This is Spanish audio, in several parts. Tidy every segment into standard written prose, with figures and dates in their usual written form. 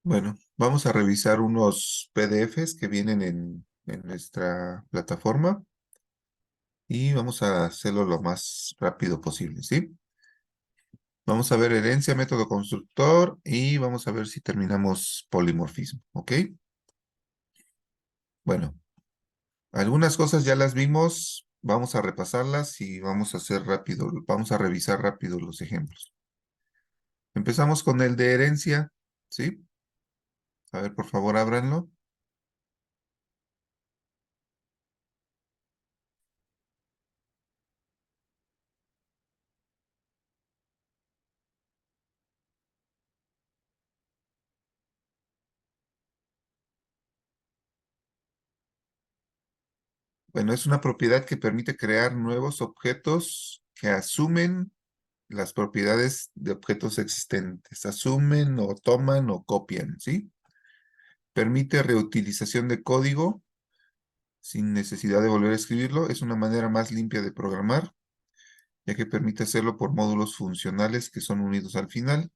Bueno, vamos a revisar unos PDFs que vienen en nuestra plataforma y vamos a hacerlo lo más rápido posible, ¿sí? Vamos a ver herencia, método constructor y vamos a ver si terminamos polimorfismo, ¿ok? Bueno, algunas cosas ya las vimos, vamos a repasarlas y vamos a hacer rápido, vamos a revisar rápido los ejemplos. Empezamos con el de herencia, ¿sí? A ver, por favor, ábranlo. Bueno, es una propiedad que permite crear nuevos objetos que asumen las propiedades de objetos existentes. Asumen o toman o copian, ¿sí? Permite reutilización de código sin necesidad de volver a escribirlo. Es una manera más limpia de programar, ya que permite hacerlo por módulos funcionales que son unidos al final.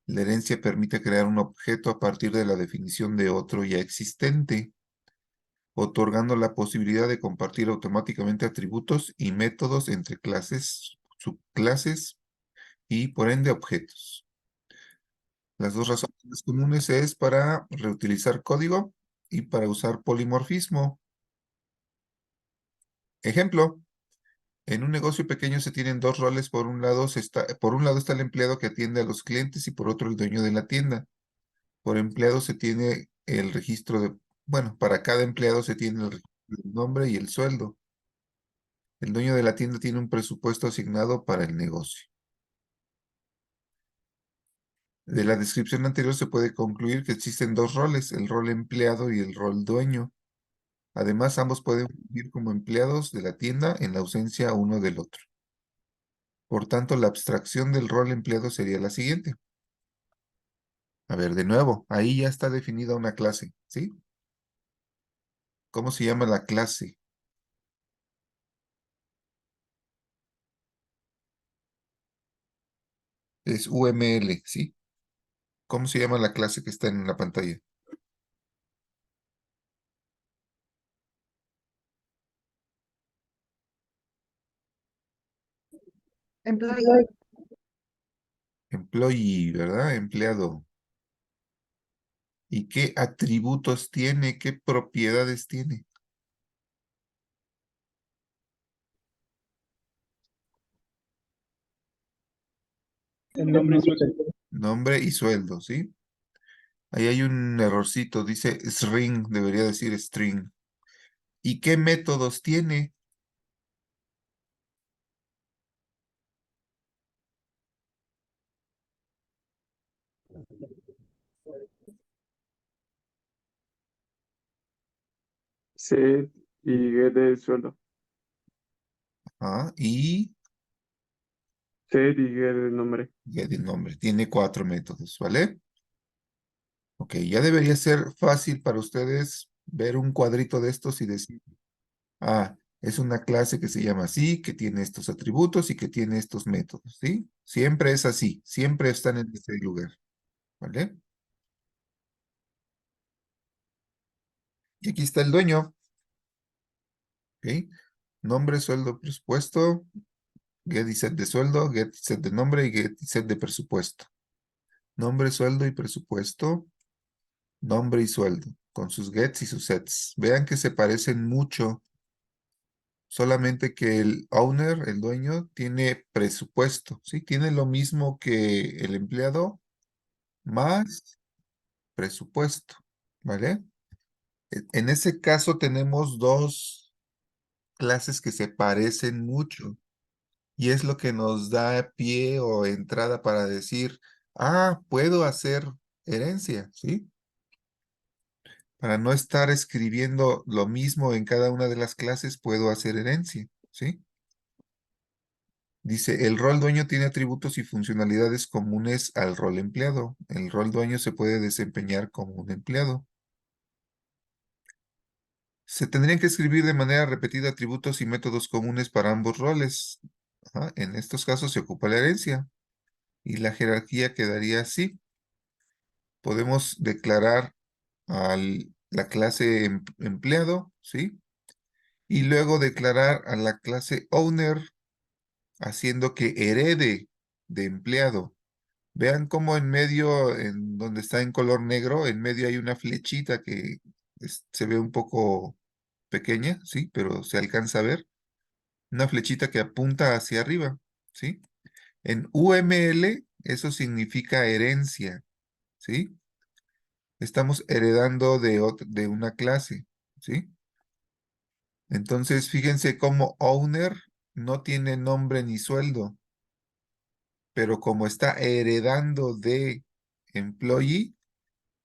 La herencia permite crear un objeto a partir de la definición de otro ya existente, otorgando la posibilidad de compartir automáticamente atributos y métodos entre clases, subclases y por ende objetos. Las dos razones más comunes es para reutilizar código y para usar polimorfismo. Ejemplo, en un negocio pequeño se tienen dos roles. Por un lado está el empleado que atiende a los clientes y por otro el dueño de la tienda. Por empleado se tiene el registro de, bueno, para cada empleado se tiene el registro del nombre y el sueldo. El dueño de la tienda tiene un presupuesto asignado para el negocio. De la descripción anterior se puede concluir que existen dos roles, el rol empleado y el rol dueño. Además, ambos pueden vivir como empleados de la tienda en la ausencia uno del otro. Por tanto, la abstracción del rol empleado sería la siguiente. A ver, de nuevo, ahí ya está definida una clase, ¿sí? ¿Cómo se llama la clase? Es UML, ¿sí? ¿Cómo se llama la clase que está en la pantalla? Employee. Employee, ¿verdad? Empleado. ¿Y qué atributos tiene? ¿Qué propiedades tiene? El nombre y sueldo. Nombre y sueldo, ¿sí? Ahí hay un errorcito, dice string, debería decir string. ¿Y qué métodos tiene? Set y get del sueldo. Ah, y Set y get el nombre. get el nombre. Tiene 4 métodos, ¿vale? Ok, ya debería ser fácil para ustedes ver un cuadrito de estos y decir, ah, es una clase que se llama así, que tiene estos atributos y que tiene estos métodos, ¿sí? Siempre es así, siempre están en este lugar, ¿vale? Y aquí está el dueño, ¿ok? Nombre, sueldo, presupuesto, get y set de sueldo, get y set de nombre y get y set de presupuesto. Nombre, sueldo y presupuesto, nombre y sueldo, con sus gets y sus sets. Vean que se parecen mucho, solamente que el owner, el dueño, tiene presupuesto, ¿sí? Tiene lo mismo que el empleado, más presupuesto, ¿vale? En ese caso tenemos dos clases que se parecen mucho y es lo que nos da pie o entrada para decir, ah, puedo hacer herencia, ¿sí? Para no estar escribiendo lo mismo en cada una de las clases, puedo hacer herencia, ¿sí? Dice, el rol dueño tiene atributos y funcionalidades comunes al rol empleado. El rol dueño se puede desempeñar como un empleado. Se tendrían que escribir de manera repetida atributos y métodos comunes para ambos roles. Ajá, en estos casos se ocupa la herencia y la jerarquía quedaría así. podemos declarar a la clase empleado, ¿sí? Y luego declarar a la clase owner haciendo que herede de empleado. Vean cómo en medio, en donde está en color negro, en medio hay una flechita que se ve un poco pequeña, ¿sí? Pero se alcanza a ver. Una flechita que apunta hacia arriba, ¿sí? En UML eso significa herencia, ¿sí? Estamos heredando de una clase, ¿sí? Entonces, fíjense cómo owner no tiene nombre ni sueldo, pero como está heredando de employee,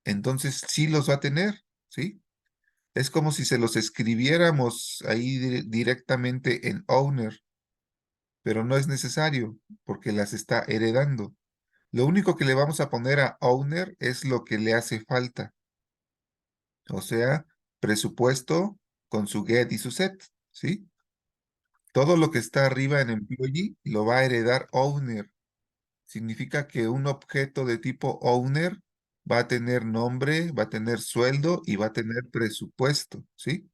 entonces sí los va a tener, ¿sí? Es como si se los escribiéramos ahí directamente en owner, pero no es necesario porque las está heredando. Lo único que le vamos a poner a owner es lo que le hace falta, o sea, presupuesto con su get y su set, ¿sí? Todo lo que está arriba en employee lo va a heredar owner. Significa que un objeto de tipo owner va a tener nombre, va a tener sueldo y va a tener presupuesto, ¿sí?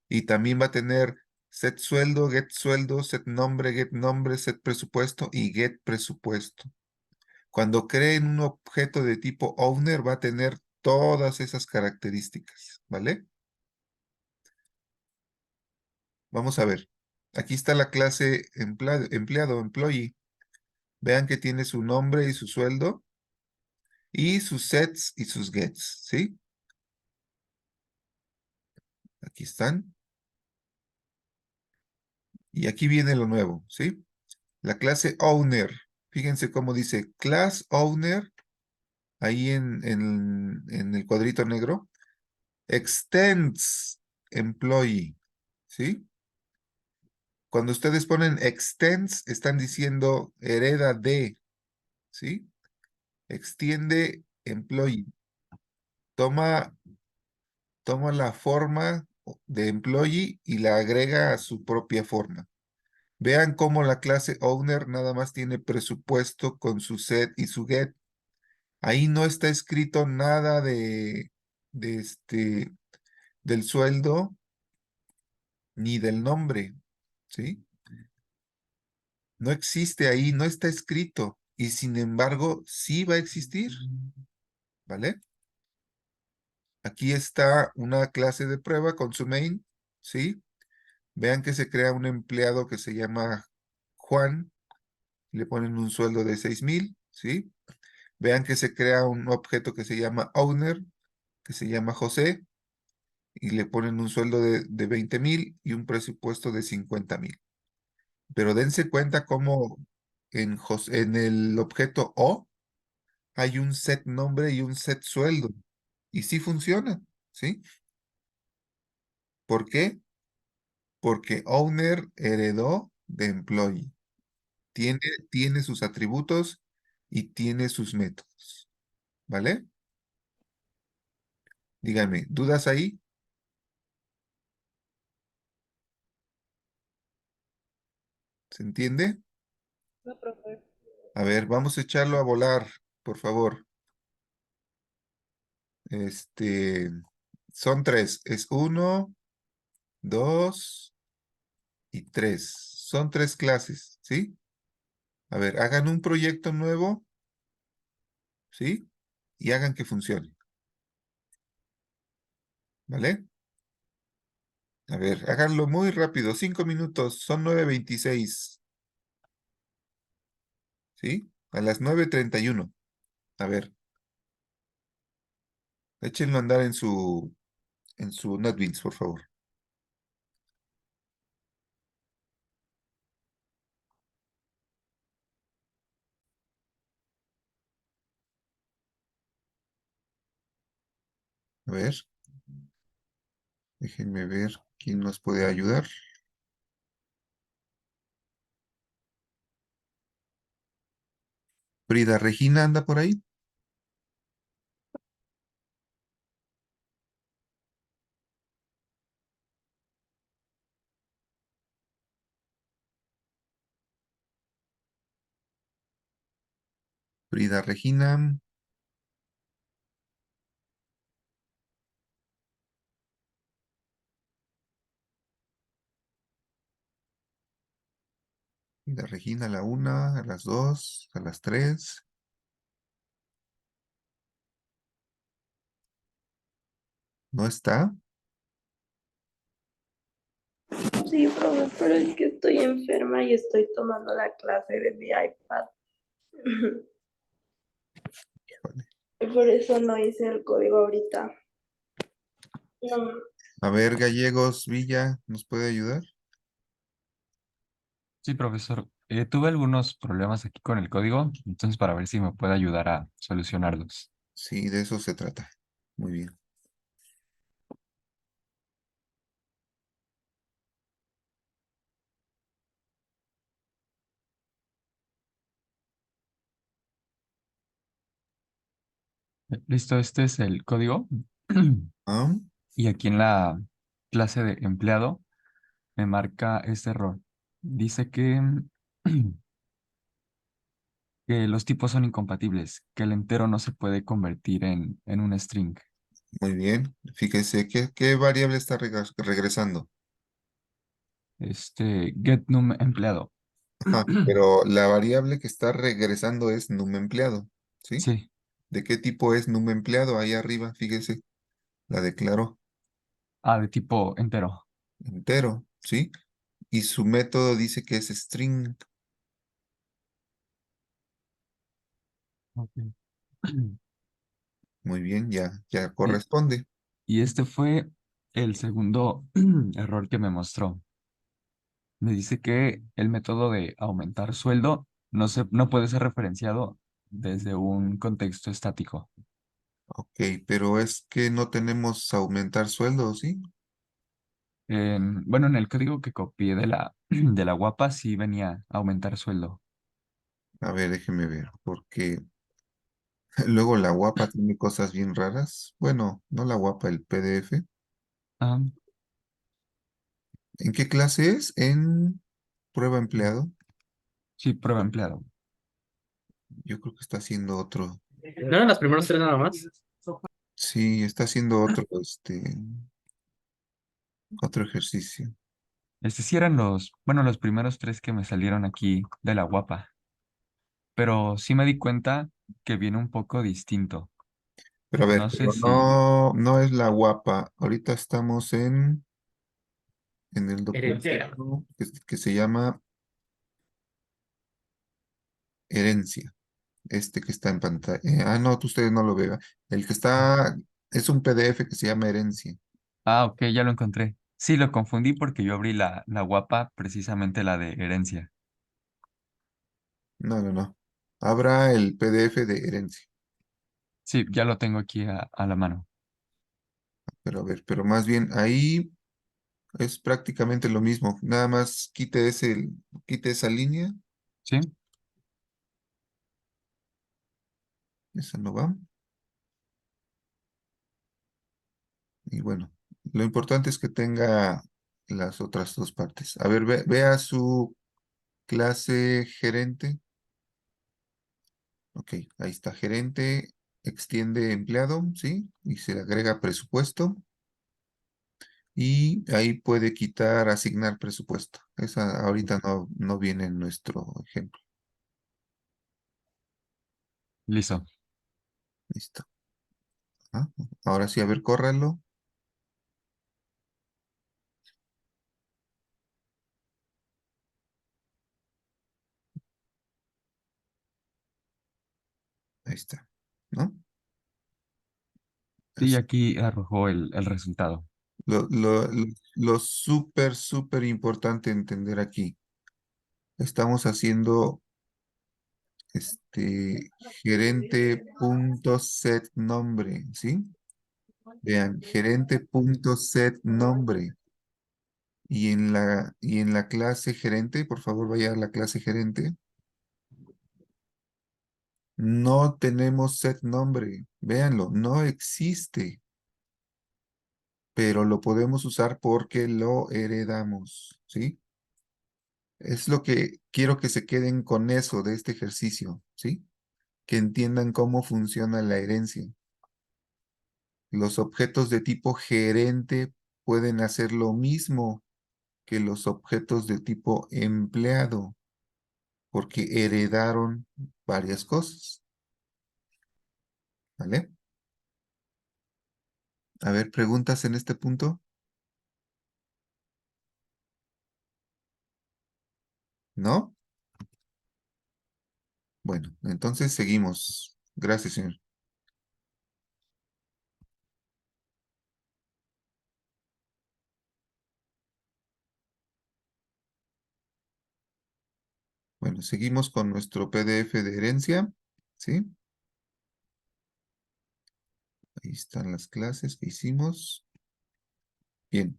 Y también va a tener set sueldo, set nombre, set presupuesto y get presupuesto. Cuando creen un objeto de tipo owner va a tener todas esas características, ¿vale? Vamos a ver. Aquí está la clase empleado, employee. Vean que tiene su nombre y su sueldo y sus sets y sus gets, ¿sí? Aquí están. Y aquí viene lo nuevo, ¿sí? La clase owner. Fíjense cómo dice class owner, ahí en el cuadrito negro. Extends employee, ¿sí? Cuando ustedes ponen extends, están diciendo hereda de, ¿sí? Extiende employee. Toma, toma la forma de employee y la agrega a su propia forma. Vean cómo la clase owner nada más tiene presupuesto con su set y su get. Ahí no está escrito nada de del sueldo ni del nombre, ¿sí? No existe ahí, no está escrito. Y sin embargo, sí va a existir, ¿vale? Aquí está una clase de prueba con su main, ¿sí? Vean que se crea un empleado que se llama Juan, le ponen un sueldo de 6,000, ¿sí? Vean que se crea un objeto que se llama owner, que se llama José, y le ponen un sueldo de 20,000 y un presupuesto de 50,000. Pero dense cuenta cómo en el objeto O hay un set nombre y un set sueldo. Y sí funciona, ¿sí? ¿Por qué? Porque owner heredó de employee. Tiene, tiene sus atributos y tiene sus métodos, ¿vale? Díganme, ¿dudas ahí? ¿Se entiende? No, profe. A ver, vamos a echarlo a volar, por favor. Este, son tres. Es uno, dos y tres. Son tres clases, ¿sí? A ver, hagan un proyecto nuevo, ¿sí? Y hagan que funcione, ¿vale? A ver, háganlo muy rápido, 5 minutos, son 9:26, ¿sí? A las 9:31. A ver, échenlo a andar en su NetBeans, por favor. A ver, déjenme ver quién nos puede ayudar. Frida Regina anda por ahí. Frida Regina. Y la Regina a la 1, a las 2, a las 3. ¿No está? Sí, profe, pero es que estoy enferma y estoy tomando la clase de mi iPad. Híjole. Por eso no hice el código ahorita. No, A ver, Gallegos, Villa, ¿nos puede ayudar? Sí, profesor. Tuve algunos problemas aquí con el código, entonces para ver si me puede ayudar a solucionarlos. Sí, de eso se trata. Muy bien. Listo, este es el código. Ah, Y aquí en la clase de empleado me marca este error. Dice que, que los tipos son incompatibles, que el entero no se puede convertir en un string. muy bien. Fíjese, ¿qué variable está regresando? Get num empleado. Ajá, pero la variable que está regresando es num empleado, ¿sí? Sí, ¿De qué tipo es num empleado? Ahí arriba, fíjese, la declaró de tipo entero. entero, ¿sí? Y su método dice que es string. Ok. Muy bien, ya Y, corresponde. y este fue el segundo error que me mostró. Me dice que el método de aumentar sueldo no puede ser referenciado desde un contexto estático. Ok, pero es que no tenemos aumentar sueldos, ¿sí? Bueno, en el código que copié de de la guapa sí venía aumentar sueldo. A ver, déjeme ver, porque luego la guapa tiene cosas bien raras. Bueno, no la guapa, el PDF. Ah, ¿En qué clase es? En prueba empleado. sí, prueba empleado. Yo creo que está haciendo otro. ¿No eran las primeras tres nada más? Sí, está haciendo otro ejercicio. Sí eran los primeros tres que me salieron aquí de la guapa, pero sí me di cuenta que viene un poco distinto. Pero a ver, No sé pero si no es la guapa. Ahorita estamos en el Herencia. documento que se llama herencia. Este que está en pantalla. No, ustedes no lo vean. El que está, es un PDF que se llama herencia. Ok, ya lo encontré. Sí, lo confundí porque yo abrí la guapa, precisamente la de herencia. No. Habrá el PDF de herencia. Sí, ya lo tengo aquí a la mano. Pero a ver, pero más bien ahí es prácticamente lo mismo. Nada más quite esa línea. ¿Sí? Esa no va. Y bueno, lo importante es que tenga las otras dos partes. A ver, vea su clase gerente. Ok, ahí está, gerente, extiende empleado, ¿sí? Y se le agrega presupuesto. Y ahí puede quitar, asignar presupuesto. Esa ahorita no viene en nuestro ejemplo. Listo. Listo. Ah, ahora sí, a ver, córralo. Ahí está. ¿No? Sí, Así. aquí arrojó el resultado. Lo súper importante entender aquí. Estamos haciendo gerente punto set nombre, ¿sí? Vean, gerente punto set nombre. Y en la clase gerente, por favor, vaya a la clase gerente. No tenemos set nombre. Véanlo, no existe, pero lo podemos usar porque lo heredamos, ¿sí? Es lo que quiero que se queden con eso de este ejercicio, ¿sí? Que entiendan cómo funciona la herencia. Los objetos de tipo gerente pueden hacer lo mismo que los objetos de tipo empleado. porque heredaron varias cosas. ¿Vale? A ver, ¿preguntas en este punto? ¿No? Bueno, entonces seguimos. Gracias, señor. Bueno, seguimos con nuestro PDF de herencia. ¿Sí? Ahí están las clases que hicimos. Bien.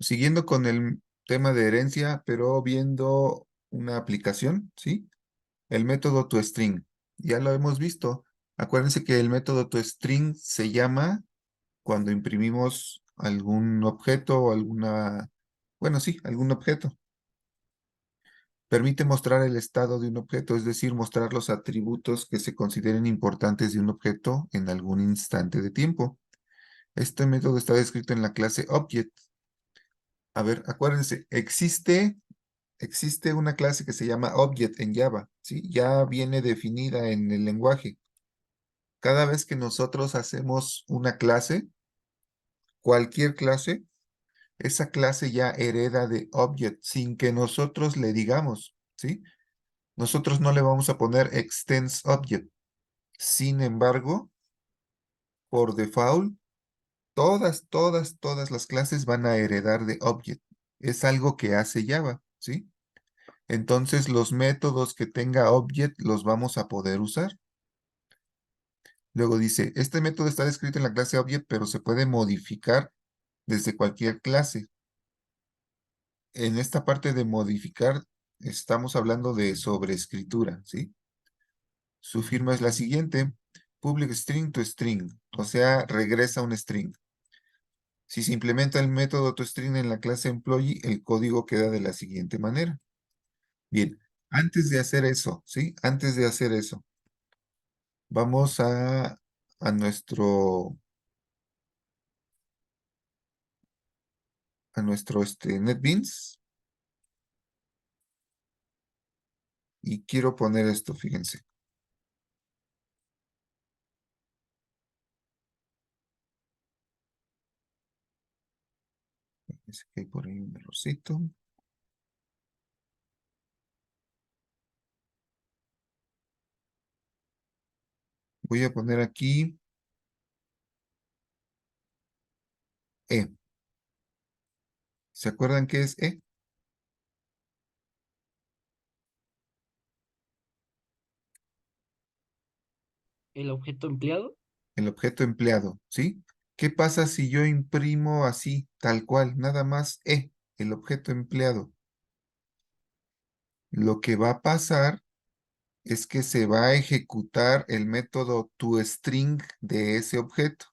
Siguiendo con el tema de herencia, pero viendo una aplicación, ¿sí? El método toString. Ya lo hemos visto. Acuérdense que el método toString se llama cuando imprimimos algún objeto o alguna, bueno, sí, algún objeto. Permite mostrar el estado de un objeto, es decir, mostrar los atributos que se consideren importantes de un objeto en algún instante de tiempo. Este método está descrito en la clase Object. A ver, acuérdense, existe una clase que se llama Object en Java, ¿sí? Ya viene definida en el lenguaje. Cada vez que nosotros hacemos una clase, cualquier clase, esa clase ya hereda de Object sin que nosotros le digamos, ¿sí? Nosotros no le vamos a poner extends Object. Sin embargo, por default, todas las clases van a heredar de Object. Es algo que hace Java, ¿sí? Entonces, los métodos que tenga Object los vamos a poder usar. Luego dice, este método está descrito en la clase Object, pero se puede modificar desde cualquier clase. En esta parte de modificar, estamos hablando de sobreescritura, ¿sí? Su firma es la siguiente, public string to string, o sea, regresa un string. Si se implementa el método toString en la clase employee, el código queda de la siguiente manera. Bien, antes de hacer eso, ¿sí? Antes de hacer eso, vamos a nuestro NetBeans y quiero poner esto, fíjense. Parece que hay por ahí un errorcito. Voy a poner aquí E. ¿Se acuerdan qué es E? El objeto empleado. El objeto empleado, ¿sí? ¿Qué pasa si yo imprimo así, tal cual, nada más E, el objeto empleado? Lo que va a pasar es que se va a ejecutar el método toString de ese objeto.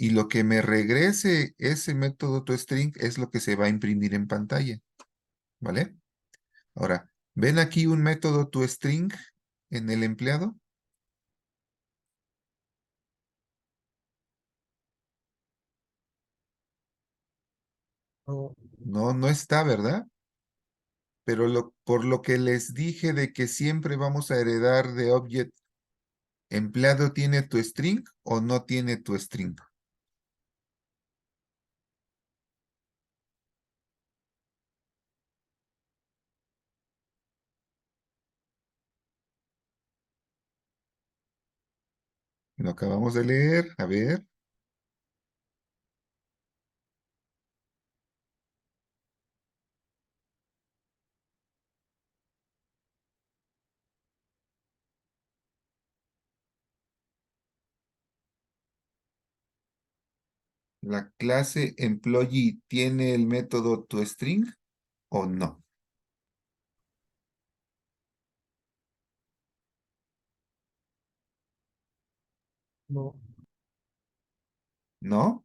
Y lo que me regrese ese método toString es lo que se va a imprimir en pantalla. ¿Vale? Ahora, ¿ven aquí un método toString en el empleado? No, No, no está, ¿verdad? Pero por lo que les dije de que siempre vamos a heredar de Object, ¿empleado tiene toString o no tiene toString? Lo acabamos de leer, a ver. ¿La clase employee tiene el método toString o no? no, ¿No?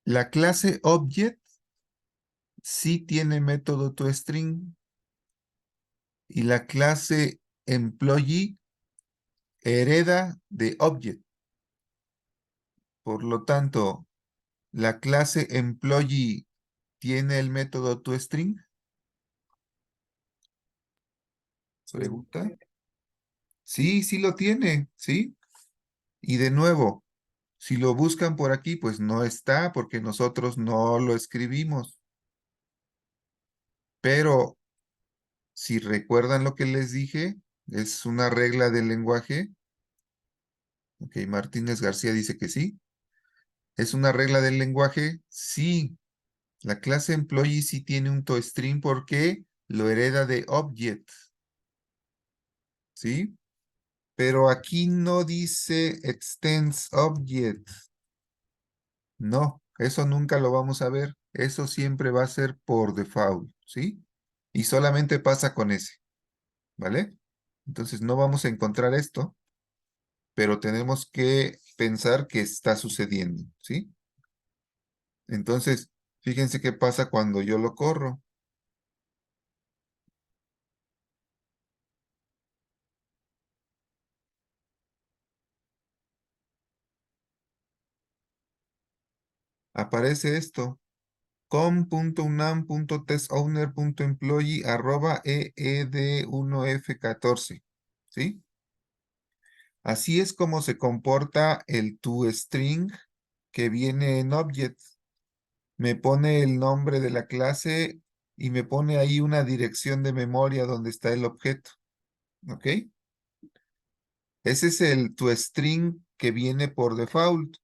La clase Object sí tiene método toString y la clase employee hereda de Object. Por lo tanto, la clase employee ¿tiene el método toString? Pregunta. Sí, sí lo tiene, ¿sí? Y de nuevo, si lo buscan por aquí, pues no está porque nosotros no lo escribimos. Pero si recuerdan lo que les dije, es una regla del lenguaje. Ok, Martínez García dice que sí. ¿Es una regla del lenguaje? Sí. La clase employee sí tiene un toString porque lo hereda de object. ¿Sí? Pero aquí no dice extends object. No, eso nunca lo vamos a ver. Eso siempre va a ser por default, ¿sí? Y solamente pasa con ese, ¿vale? Entonces no vamos a encontrar esto, pero tenemos que pensar que está sucediendo, ¿sí? Entonces, fíjense qué pasa cuando yo lo corro. Aparece esto. com.unam.testowner.employee@eed1f14, ¿sí? Así es como se comporta el toString que viene en object. Me pone el nombre de la clase y me pone ahí una dirección de memoria donde está el objeto. ¿Ok? Ese es el toString que viene por default.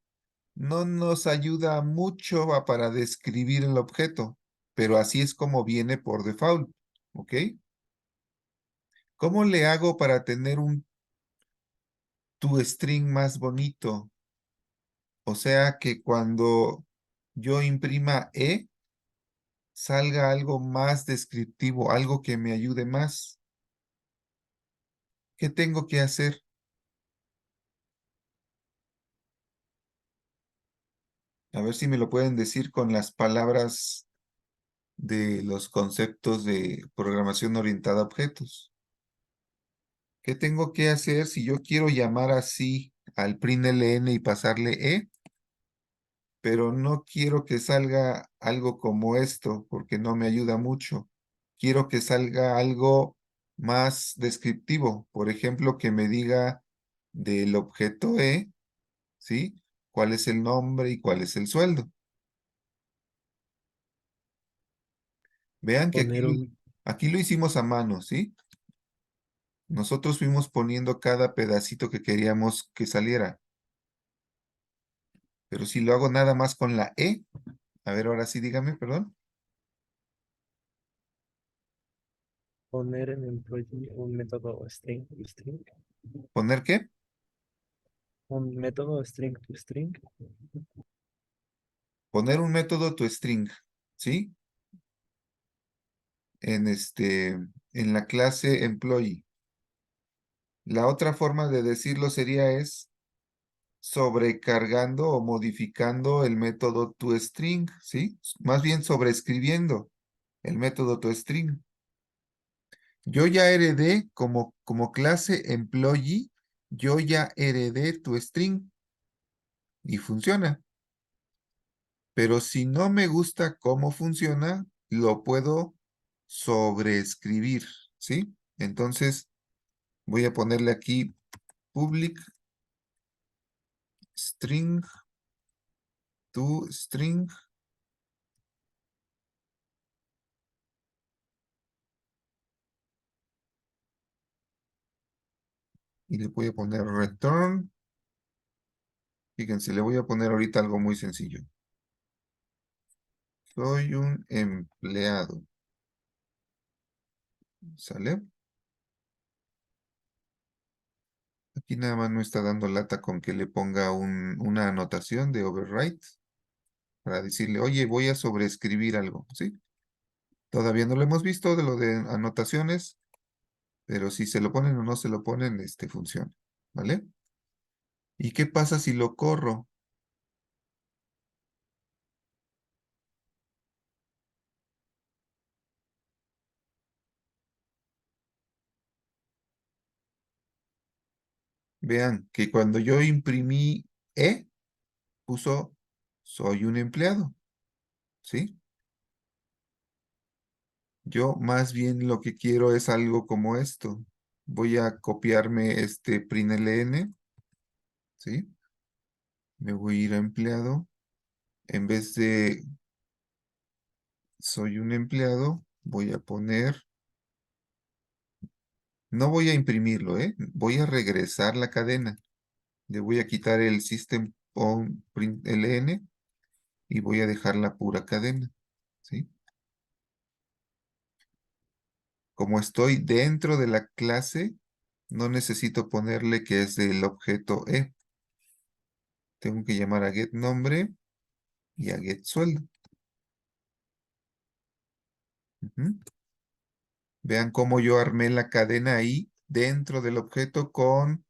No nos ayuda mucho para describir el objeto, pero así es como viene por default. ¿Ok? ¿Cómo le hago para tener un toString más bonito? O sea que cuando yo imprima E, salga algo más descriptivo, algo que me ayude más. ¿Qué tengo que hacer? A ver si me lo pueden decir con las palabras de los conceptos de programación orientada a objetos. ¿Qué tengo que hacer si yo quiero llamar así al println y pasarle E, pero no quiero que salga algo como esto porque no me ayuda mucho? Quiero que salga algo más descriptivo, por ejemplo, que me diga del objeto E, ¿sí? ¿Cuál es el nombre y cuál es el sueldo? Vean que Poner un, aquí lo hicimos a mano, ¿sí? Nosotros fuimos poniendo cada pedacito que queríamos que saliera. Pero si lo hago nada más con la E, a ver, ahora sí dígame, perdón. poner en employee un método string, ¿Poner qué? un método string to string, Poner un método toString, ¿sí? En la clase employee. La otra forma de decirlo sería es sobrecargando o modificando el método toString, ¿sí? Más bien sobreescribiendo el método toString. Yo ya heredé como clase employee, yo ya heredé toString y funciona. Pero si no me gusta cómo funciona, lo puedo sobreescribir, ¿sí? Entonces voy a ponerle aquí public string to string y le voy a poner return. Fíjense, le voy a poner ahorita algo muy sencillo. Soy un empleado. ¿Sale? Aquí nada más no está dando lata con que le ponga una anotación de overwrite para decirle, oye, voy a sobreescribir algo, ¿sí? Todavía no lo hemos visto de lo de anotaciones, pero si se lo ponen o no se lo ponen, funciona, ¿vale? ¿Y qué pasa si lo corro? Vean que cuando yo imprimí E, puso soy un empleado, ¿sí? Yo más bien lo que quiero es algo como esto. Voy a copiarme este println, ¿sí? Me voy a ir a empleado. En vez de soy un empleado, voy a poner, no voy a imprimirlo, voy a regresar la cadena. Le voy a quitar el system.println y voy a dejar la pura cadena, ¿sí? Como estoy dentro de la clase, no necesito ponerle que es del objeto E. Tengo que llamar a getNombre y a getSueldo. Ujú. Vean cómo yo armé la cadena ahí dentro del objeto con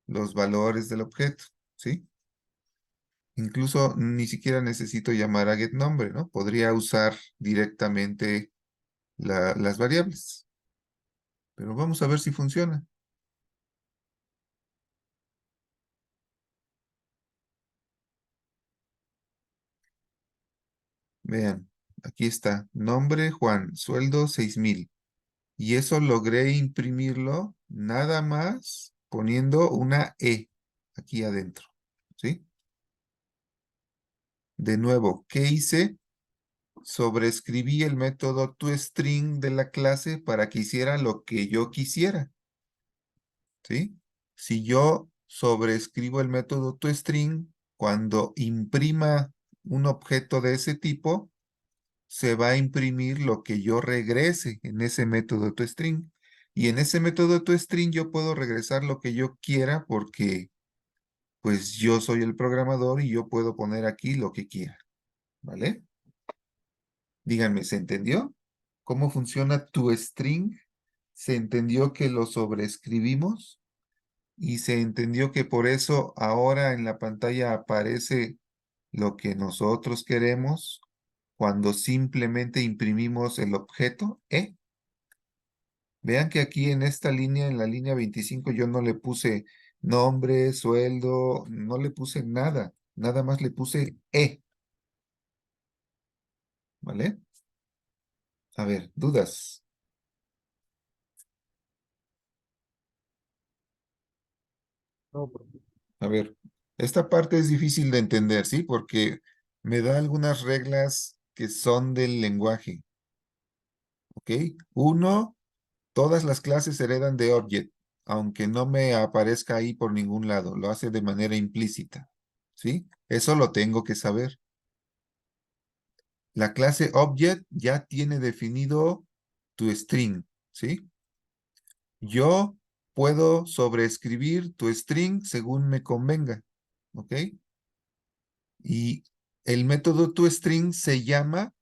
los valores del objeto, ¿sí? Incluso ni siquiera necesito llamar a getNombre, ¿no? Podría usar directamente las variables. Pero vamos a ver si funciona. Vean, aquí está, nombre Juan, sueldo 6,000. Y eso logré imprimirlo nada más poniendo una E aquí adentro, ¿sí? De nuevo, ¿qué hice? Sobreescribí el método toString de la clase para que hiciera lo que yo quisiera, ¿sí? Si yo sobreescribo el método toString, cuando imprima un objeto de ese tipo, se va a imprimir lo que yo regrese en ese método toString. Y en ese método toString yo puedo regresar lo que yo quiera porque pues yo soy el programador y yo puedo poner aquí lo que quiera, ¿vale? Díganme, ¿se entendió? ¿Cómo funciona toString? ¿Se entendió que lo sobreescribimos? Y se entendió que por eso ahora en la pantalla aparece lo que nosotros queremos cuando simplemente imprimimos el objeto E. Vean que aquí en esta línea, en la línea 25, yo no le puse nombre, sueldo, no le puse nada. Nada más le puse E. ¿Vale? A ver, dudas. No, profe. A ver, esta parte es difícil de entender, ¿sí? Porque me da algunas reglas que son del lenguaje. ¿Ok? Uno, todas las clases heredan de object, aunque no me aparezca ahí por ningún lado. Lo hace de manera implícita. ¿Sí? Eso lo tengo que saber. La clase object ya tiene definido tu string, ¿sí? Yo puedo sobreescribir tu string según me convenga, ¿ok? Y el método toString se llama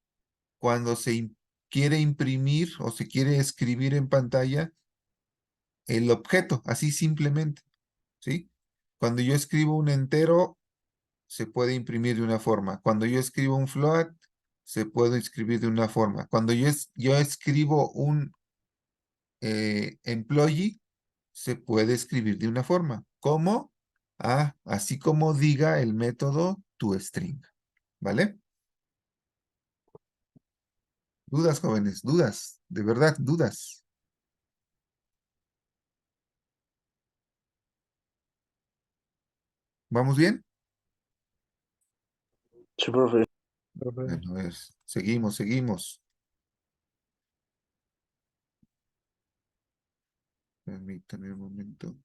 cuando quiere imprimir o se quiere escribir en pantalla el objeto, así simplemente, ¿sí? Cuando yo escribo un entero, se puede imprimir de una forma. Cuando yo escribo un float, se puede escribir de una forma. Cuando yo escribo un employee, se puede escribir de una forma. ¿Cómo? Ah, así como diga el método toString. ¿Vale? Dudas, jóvenes, dudas. De verdad, dudas. ¿Vamos bien? Sí, profe. Profe. Bueno, a ver, seguimos, seguimos. Permítanme un momento.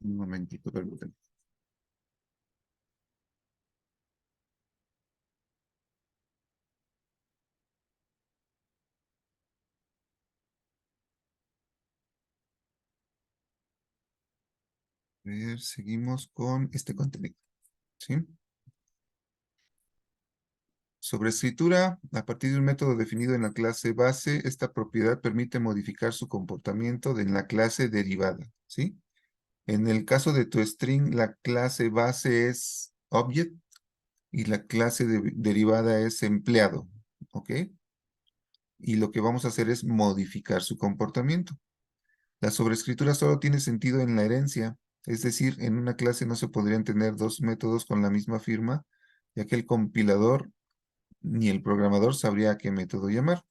Un momentito, permítanme. A ver, seguimos con este contenido. ¿Sí? Sobre escritura, a partir de un método definido en la clase base, esta propiedad permite modificar su comportamiento en la clase derivada. ¿Sí? En el caso de tu string, la clase base es object y la clase derivada es empleado. ¿Ok? y lo que vamos a hacer es modificar su comportamiento. La sobreescritura solo tiene sentido en la herencia, es decir, en una clase no se podrían tener dos métodos con la misma firma, ya que el compilador ni el programador sabría a qué método llamar.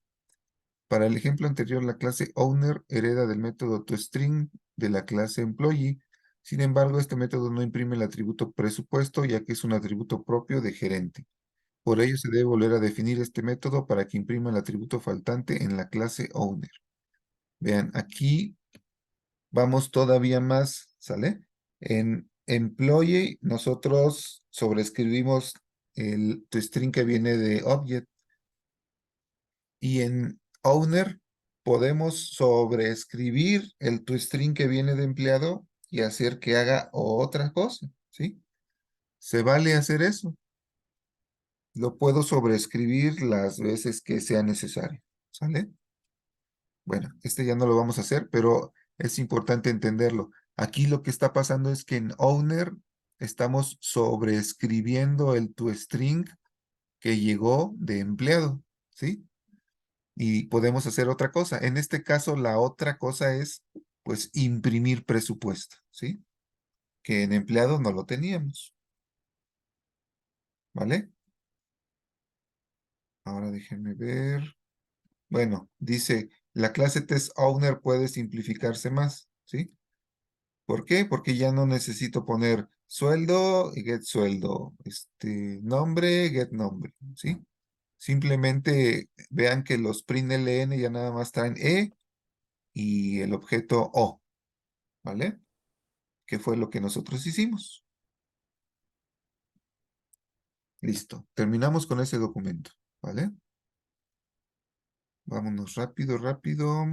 Para el ejemplo anterior, la clase owner hereda del método toString de la clase employee. Sin embargo, este método no imprime el atributo presupuesto, ya que es un atributo propio de gerente. Por ello, se debe volver a definir este método para que imprima el atributo faltante en la clase owner. Vean, aquí vamos todavía más, ¿sale? En employee, nosotros sobreescribimos el toString que viene de object. Y en owner podemos sobreescribir el toString que viene de empleado y hacer que haga otra cosa, ¿sí? Se vale hacer eso. Lo puedo sobreescribir las veces que sea necesario, ¿sale? Bueno, este ya no lo vamos a hacer, pero es importante entenderlo. Aquí lo que está pasando es que en owner estamos sobreescribiendo el toString que llegó de empleado, ¿sí? Y podemos hacer otra cosa. En este caso, la otra cosa es, pues, imprimir presupuesto, ¿sí? Que en empleado no lo teníamos, ¿vale? Ahora déjenme ver. Bueno, dice, la clase testOwner puede simplificarse más, ¿sí? ¿Por qué? Porque ya no necesito poner sueldo y get sueldo, nombre, get nombre, ¿sí? Simplemente vean que los println ya nada más traen y el objeto O, ¿vale? Que fue lo que nosotros hicimos. Listo, terminamos con ese documento, ¿vale? Vámonos rápido, rápido.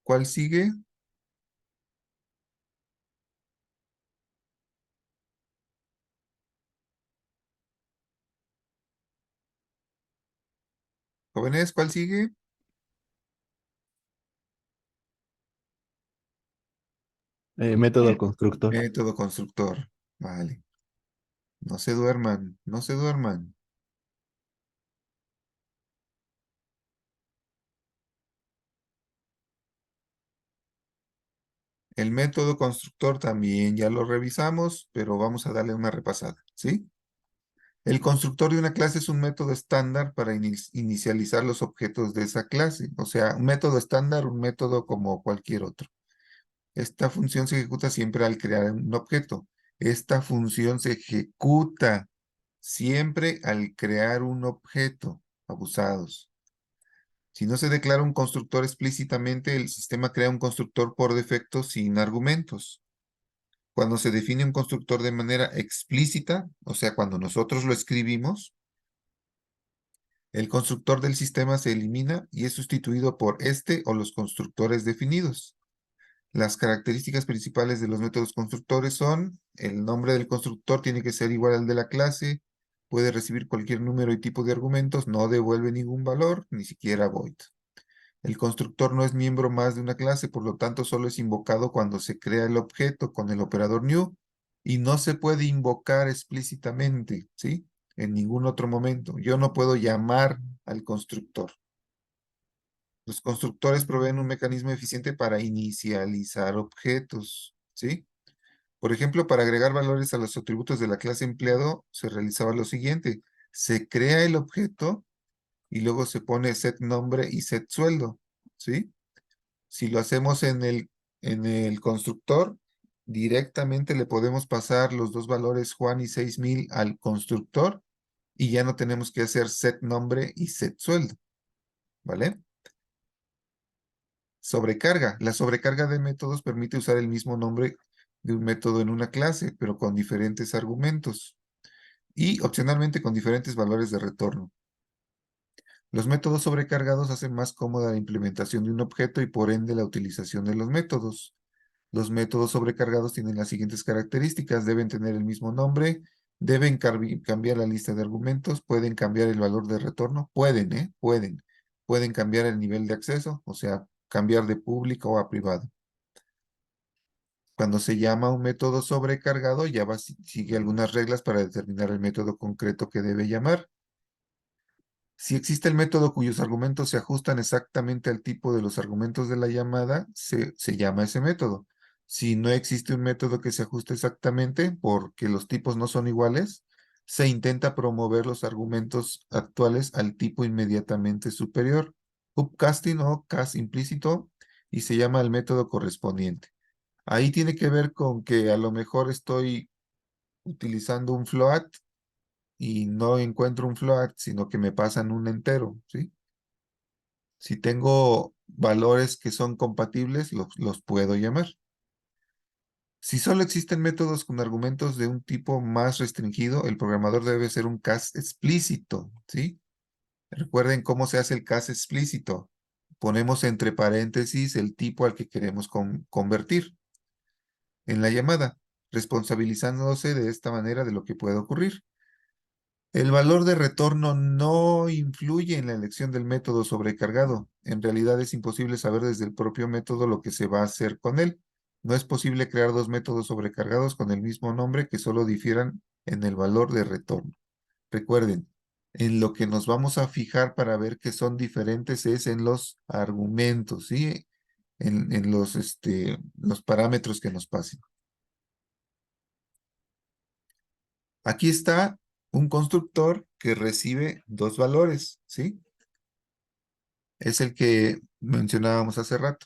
¿Cuál sigue? Jóvenes, ¿cuál sigue? Método constructor. Método constructor. Vale. No se duerman, no se duerman. El método constructor también ya lo revisamos, pero vamos a darle una repasada, ¿sí? El constructor de una clase es un método estándar para inicializar los objetos de esa clase. O sea, un método estándar, un método como cualquier otro. Esta función se ejecuta siempre al crear un objeto. Esta función se ejecuta siempre al crear un objeto. Abusados. Si no se declara un constructor explícitamente, el sistema crea un constructor por defecto sin argumentos. Cuando se define un constructor de manera explícita, o sea, cuando nosotros lo escribimos, el constructor del sistema se elimina y es sustituido por este o los constructores definidos. Las características principales de los métodos constructores son: el nombre del constructor tiene que ser igual al de la clase, puede recibir cualquier número y tipo de argumentos, no devuelve ningún valor, ni siquiera void. El constructor no es miembro más de una clase, por lo tanto solo es invocado cuando se crea el objeto con el operador new y no se puede invocar explícitamente, ¿sí? En ningún otro momento. Yo no puedo llamar al constructor. Los constructores proveen un mecanismo eficiente para inicializar objetos, ¿sí? Por ejemplo, para agregar valores a los atributos de la clase empleado, se realizaba lo siguiente. Se crea el objeto y luego se pone set nombre y set sueldo, ¿sí? Si lo hacemos en el constructor, directamente le podemos pasar los dos valores Juan y 6000 al constructor y ya no tenemos que hacer set nombre y set sueldo, ¿vale? Sobrecarga. La sobrecarga de métodos permite usar el mismo nombre de un método en una clase, pero con diferentes argumentos y opcionalmente con diferentes valores de retorno. Los métodos sobrecargados hacen más cómoda la implementación de un objeto y por ende la utilización de los métodos. Los métodos sobrecargados tienen las siguientes características: deben tener el mismo nombre, deben cambiar la lista de argumentos, pueden cambiar el valor de retorno, pueden, pueden cambiar el nivel de acceso, o sea, cambiar de público a privado. Cuando se llama un método sobrecargado, ya sigue algunas reglas para determinar el método concreto que debe llamar. Si existe el método cuyos argumentos se ajustan exactamente al tipo de los argumentos de la llamada, se llama ese método. Si no existe un método que se ajuste exactamente porque los tipos no son iguales, se intenta promover los argumentos actuales al tipo inmediatamente superior, upcasting o cast implícito, y se llama el método correspondiente. Ahí tiene que ver con que a lo mejor estoy utilizando un float y no encuentro un float, sino que me pasan un entero, ¿sí? Si tengo valores que son compatibles, los puedo llamar. Si solo existen métodos con argumentos de un tipo más restringido, el programador debe ser un cast explícito, ¿sí? Recuerden cómo se hace el cast explícito. Ponemos entre paréntesis el tipo al que queremos convertir en la llamada, responsabilizándose de esta manera de lo que puede ocurrir. El valor de retorno no influye en la elección del método sobrecargado. En realidad es imposible saber desde el propio método lo que se va a hacer con él. No es posible crear dos métodos sobrecargados con el mismo nombre que solo difieran en el valor de retorno. Recuerden, en lo que nos vamos a fijar para ver que son diferentes es en los argumentos, ¿sí? En los parámetros que nos pasen. Aquí está un constructor que recibe dos valores, ¿sí? Es el que mencionábamos hace rato.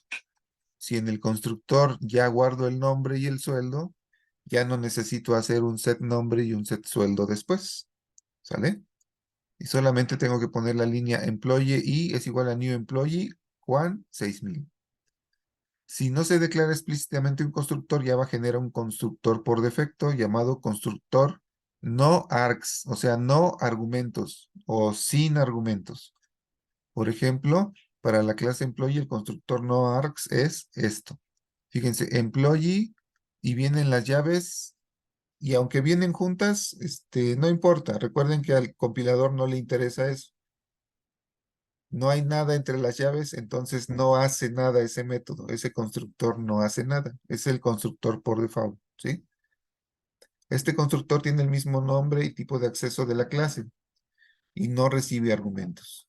Si en el constructor ya guardo el nombre y el sueldo, ya no necesito hacer un set nombre y un set sueldo después, ¿sale? Y solamente tengo que poner la línea employee y es igual a new employee Juan 6000. Si no se declara explícitamente un constructor, Java genera un constructor por defecto llamado constructor no args, o sea, no argumentos o sin argumentos. Por ejemplo, para la clase employee, el constructor no args es esto. Fíjense, employee y vienen las llaves y aunque vienen juntas, no importa. Recuerden que al compilador no le interesa eso. No hay nada entre las llaves, entonces no hace nada ese método. Ese constructor no hace nada. Es el constructor por default, ¿sí? Este constructor tiene el mismo nombre y tipo de acceso de la clase y no recibe argumentos.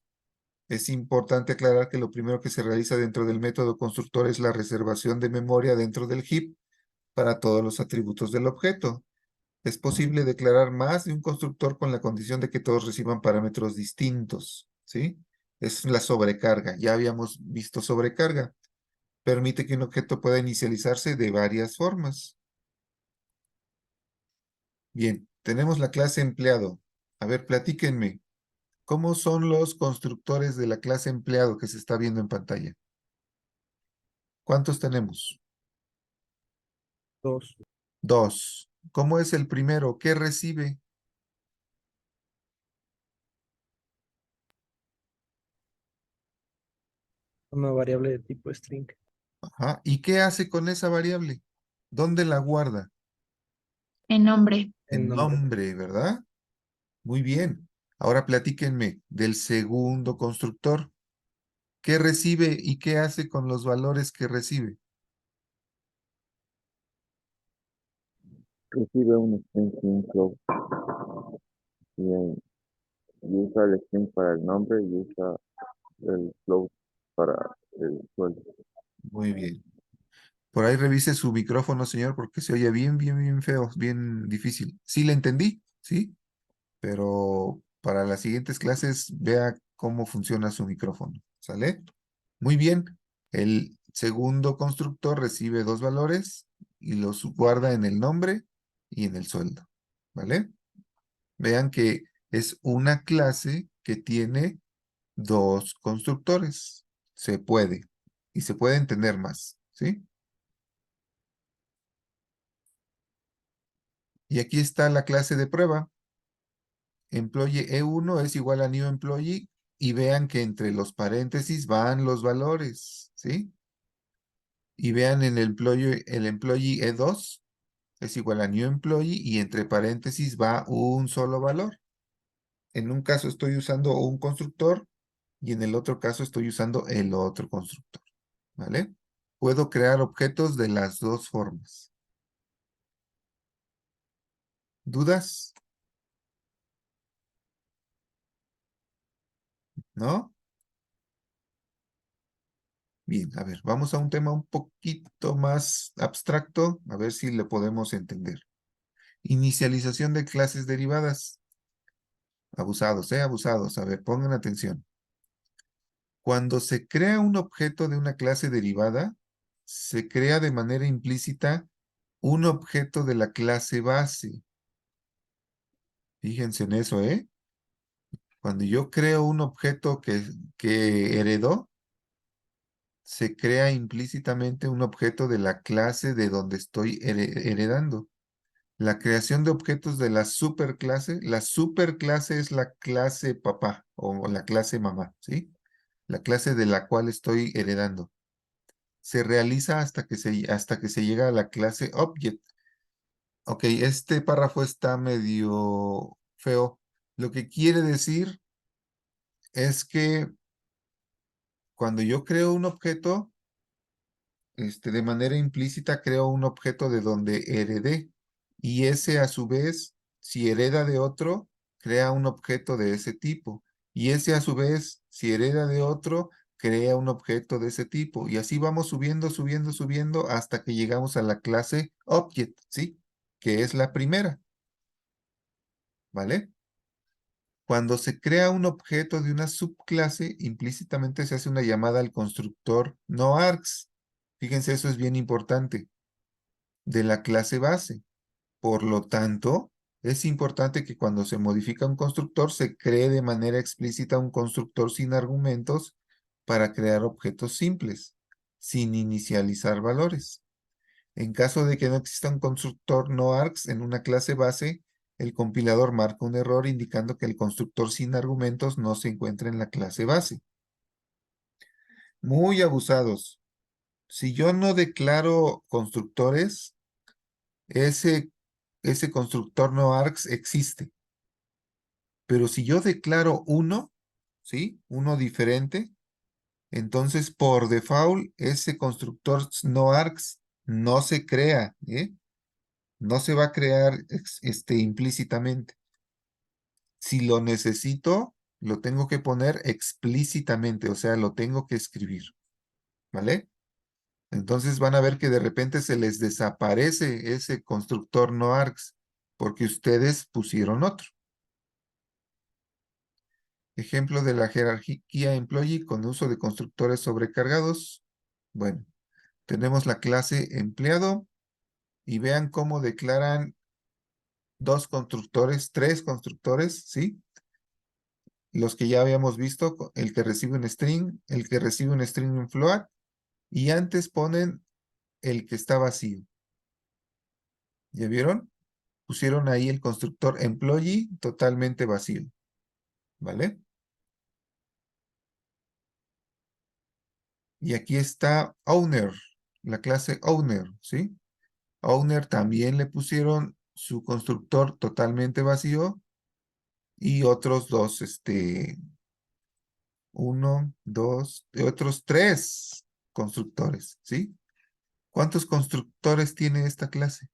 Es importante aclarar que lo primero que se realiza dentro del método constructor es la reservación de memoria dentro del heap para todos los atributos del objeto. Es posible declarar más de un constructor con la condición de que todos reciban parámetros distintos, ¿sí? Es la sobrecarga. Ya habíamos visto sobrecarga. Permite que un objeto pueda inicializarse de varias formas. Bien, tenemos la clase empleado. A ver, platíquenme. ¿Cómo son los constructores de la clase empleado que se está viendo en pantalla? ¿Cuántos tenemos? 2. Dos. ¿Cómo es el primero? ¿Qué recibe? Una variable de tipo string. Ajá. ¿Y qué hace con esa variable? ¿Dónde la guarda? En nombre. En En nombre. nombre, ¿verdad? Muy bien. Ahora platíquenme del segundo constructor. ¿Qué recibe y qué hace con los valores que recibe? Recibe un string sin float y usa el string para el nombre y usa el float para el sueldo. Muy bien. Por ahí revise su micrófono, señor, porque se oye bien, bien, bien feo, bien difícil. Sí le entendí, sí, pero para las siguientes clases vea cómo funciona su micrófono. ¿Sale? Muy bien. El segundo constructor recibe dos valores y los guarda en el nombre y en el sueldo. ¿Vale? Vean que es una clase que tiene dos constructores. Se puede. Y se pueden tener más. ¿Sí? Y aquí está la clase de prueba. Employee E1 es igual a new employee y vean que entre los paréntesis van los valores, ¿sí? Y vean en el employee E2 es igual a new employee y entre paréntesis va un solo valor. En un caso estoy usando un constructor y en el otro caso estoy usando el otro constructor, ¿vale? Puedo crear objetos de las dos formas. ¿Dudas? ¿No? Bien, a ver, vamos a un tema un poquito más abstracto, a ver si le podemos entender. Inicialización de clases derivadas. Abusados, abusados. A ver, pongan atención. Cuando se crea un objeto de una clase derivada, se crea de manera implícita un objeto de la clase base. Fíjense en eso, ¿eh? Cuando yo creo un objeto que heredó, se crea implícitamente un objeto de la clase de donde estoy heredando. La creación de objetos de la superclase es la clase papá o la clase mamá, ¿sí? La clase de la cual estoy heredando. Se realiza hasta que se llega a la clase object. Ok, este párrafo está medio feo. Lo que quiere decir es que cuando yo creo un objeto, de manera implícita creo un objeto de donde heredé. Y ese a su vez, si hereda de otro, crea un objeto de ese tipo. Y ese a su vez, si hereda de otro, crea un objeto de ese tipo. Y así vamos subiendo, subiendo, subiendo hasta que llegamos a la clase object, ¿sí? Que es la primera. ¿Vale? Cuando se crea un objeto de una subclase, implícitamente se hace una llamada al constructor noargs. Fíjense, eso es bien importante, de la clase base. Por lo tanto, es importante que cuando se modifica un constructor, se cree de manera explícita un constructor sin argumentos para crear objetos simples, sin inicializar valores. En caso de que no exista un constructor noargs en una clase base, el compilador marca un error indicando que el constructor sin argumentos no se encuentra en la clase base. Muy abusados. Si yo no declaro constructores, ese constructor noargs existe. Pero si yo declaro uno, ¿sí? Uno diferente, entonces por default ese constructor noargs no se crea, ¿eh? No se va a crear implícitamente. Si lo necesito, lo tengo que poner explícitamente, o sea, lo tengo que escribir, ¿vale? Entonces van a ver que de repente se les desaparece ese constructor noargs porque ustedes pusieron otro. Ejemplo de la jerarquía employee con uso de constructores sobrecargados. Bueno, tenemos la clase empleado y vean cómo declaran tres constructores, ¿sí? Los que ya habíamos visto, el que recibe un string, el que recibe un string en float, y antes ponen el que está vacío. ¿Ya vieron? Pusieron ahí el constructor employee totalmente vacío, ¿vale? Y aquí está owner, la clase owner, ¿sí? Owner también le pusieron su constructor totalmente vacío y otros dos, uno, dos, y otros tres constructores, ¿sí? ¿Cuántos constructores tiene esta clase?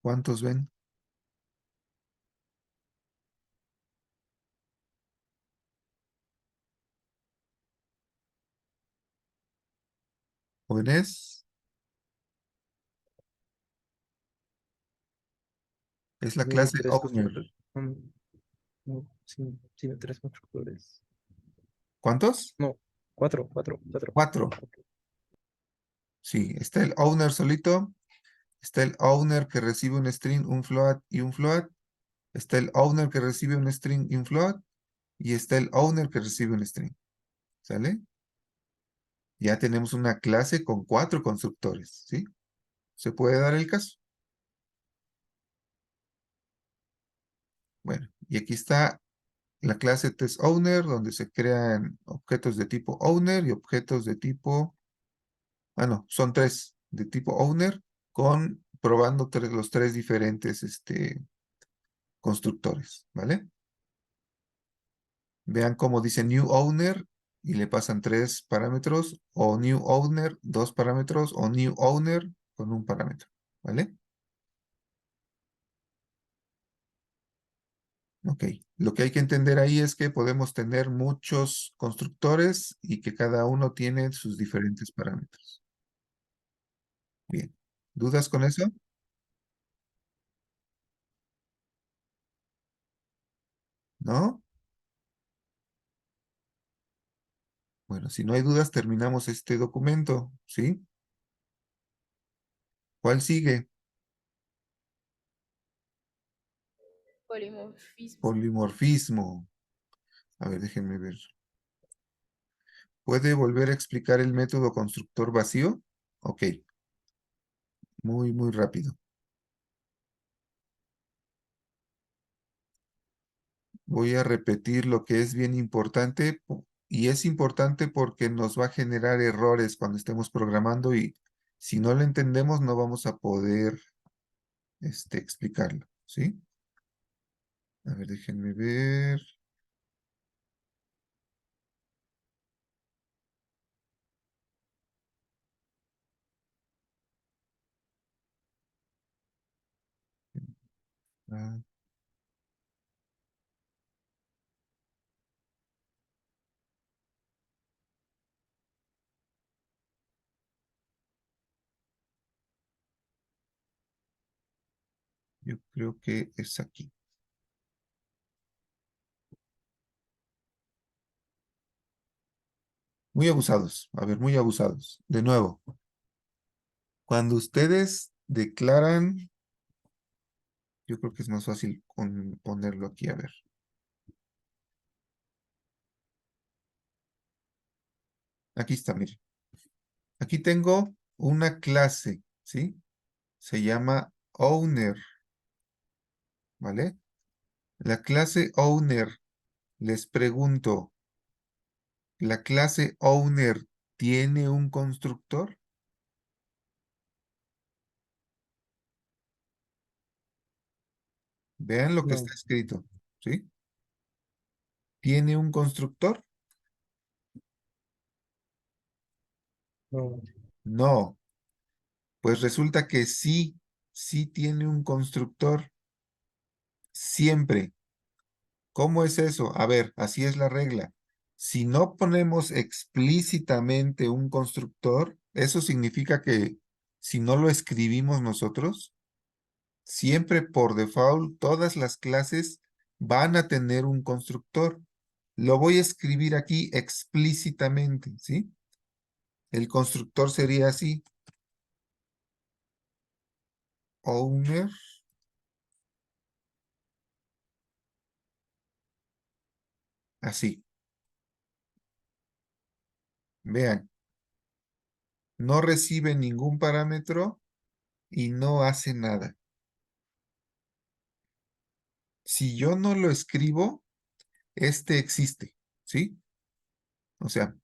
¿Cuántos ven? ¿Jóvenes? Es la Tiene clase tres owner. constructores. No, sí, tiene tres constructores. ¿Cuántos? No, cuatro. Cuatro. Sí, está el owner solito, está el owner que recibe un string, un float y un float, está el owner que recibe un string y un float, y está el owner que recibe un string. ¿Sale? Ya tenemos una clase con 4 constructores, ¿sí? ¿Se puede dar el caso? Bueno, y aquí está la clase testOwner, donde se crean objetos de tipo owner y objetos de tipo... Ah, no, son 3 de tipo owner con probando los 3 diferentes constructores, ¿vale? Vean cómo dice new owner y le pasan 3 parámetros, o new owner, 2 parámetros, o new owner con 1 parámetro, ¿vale? Ok, lo que hay que entender ahí es que podemos tener muchos constructores y que cada uno tiene sus diferentes parámetros. Bien, ¿dudas con eso? ¿No? Bueno, si no hay dudas, terminamos este documento, ¿sí? ¿Cuál sigue? Polimorfismo. Polimorfismo. A ver, déjenme ver. ¿Puede volver a explicar el método constructor vacío? Ok, muy rápido. Voy a repetir lo que es bien importante y es importante porque nos va a generar errores cuando estemos programando y si no lo entendemos no vamos a poder explicarlo, ¿sí? A ver, déjenme ver. Ah, yo creo que es aquí. Muy abusados, a ver, muy abusados. De nuevo, cuando ustedes declaran, yo creo que es más fácil ponerlo aquí, a ver. Aquí está, miren. Aquí tengo una clase, ¿sí? Se llama owner, ¿vale? La clase owner, les pregunto, ¿la clase owner tiene un constructor? Vean lo que No, está escrito, ¿sí? ¿Tiene un constructor? no, No, pues resulta que sí tiene un constructor, siempre. ¿Cómo es eso? A ver, así es la regla. Si no ponemos explícitamente un constructor, eso significa que si no lo escribimos nosotros, siempre por default todas las clases van a tener un constructor. Lo voy a escribir aquí explícitamente, ¿sí? El constructor sería así. Owner, así. Vean, no recibe ningún parámetro y no hace nada. Si yo no lo escribo, este existe, ¿sí? O sea,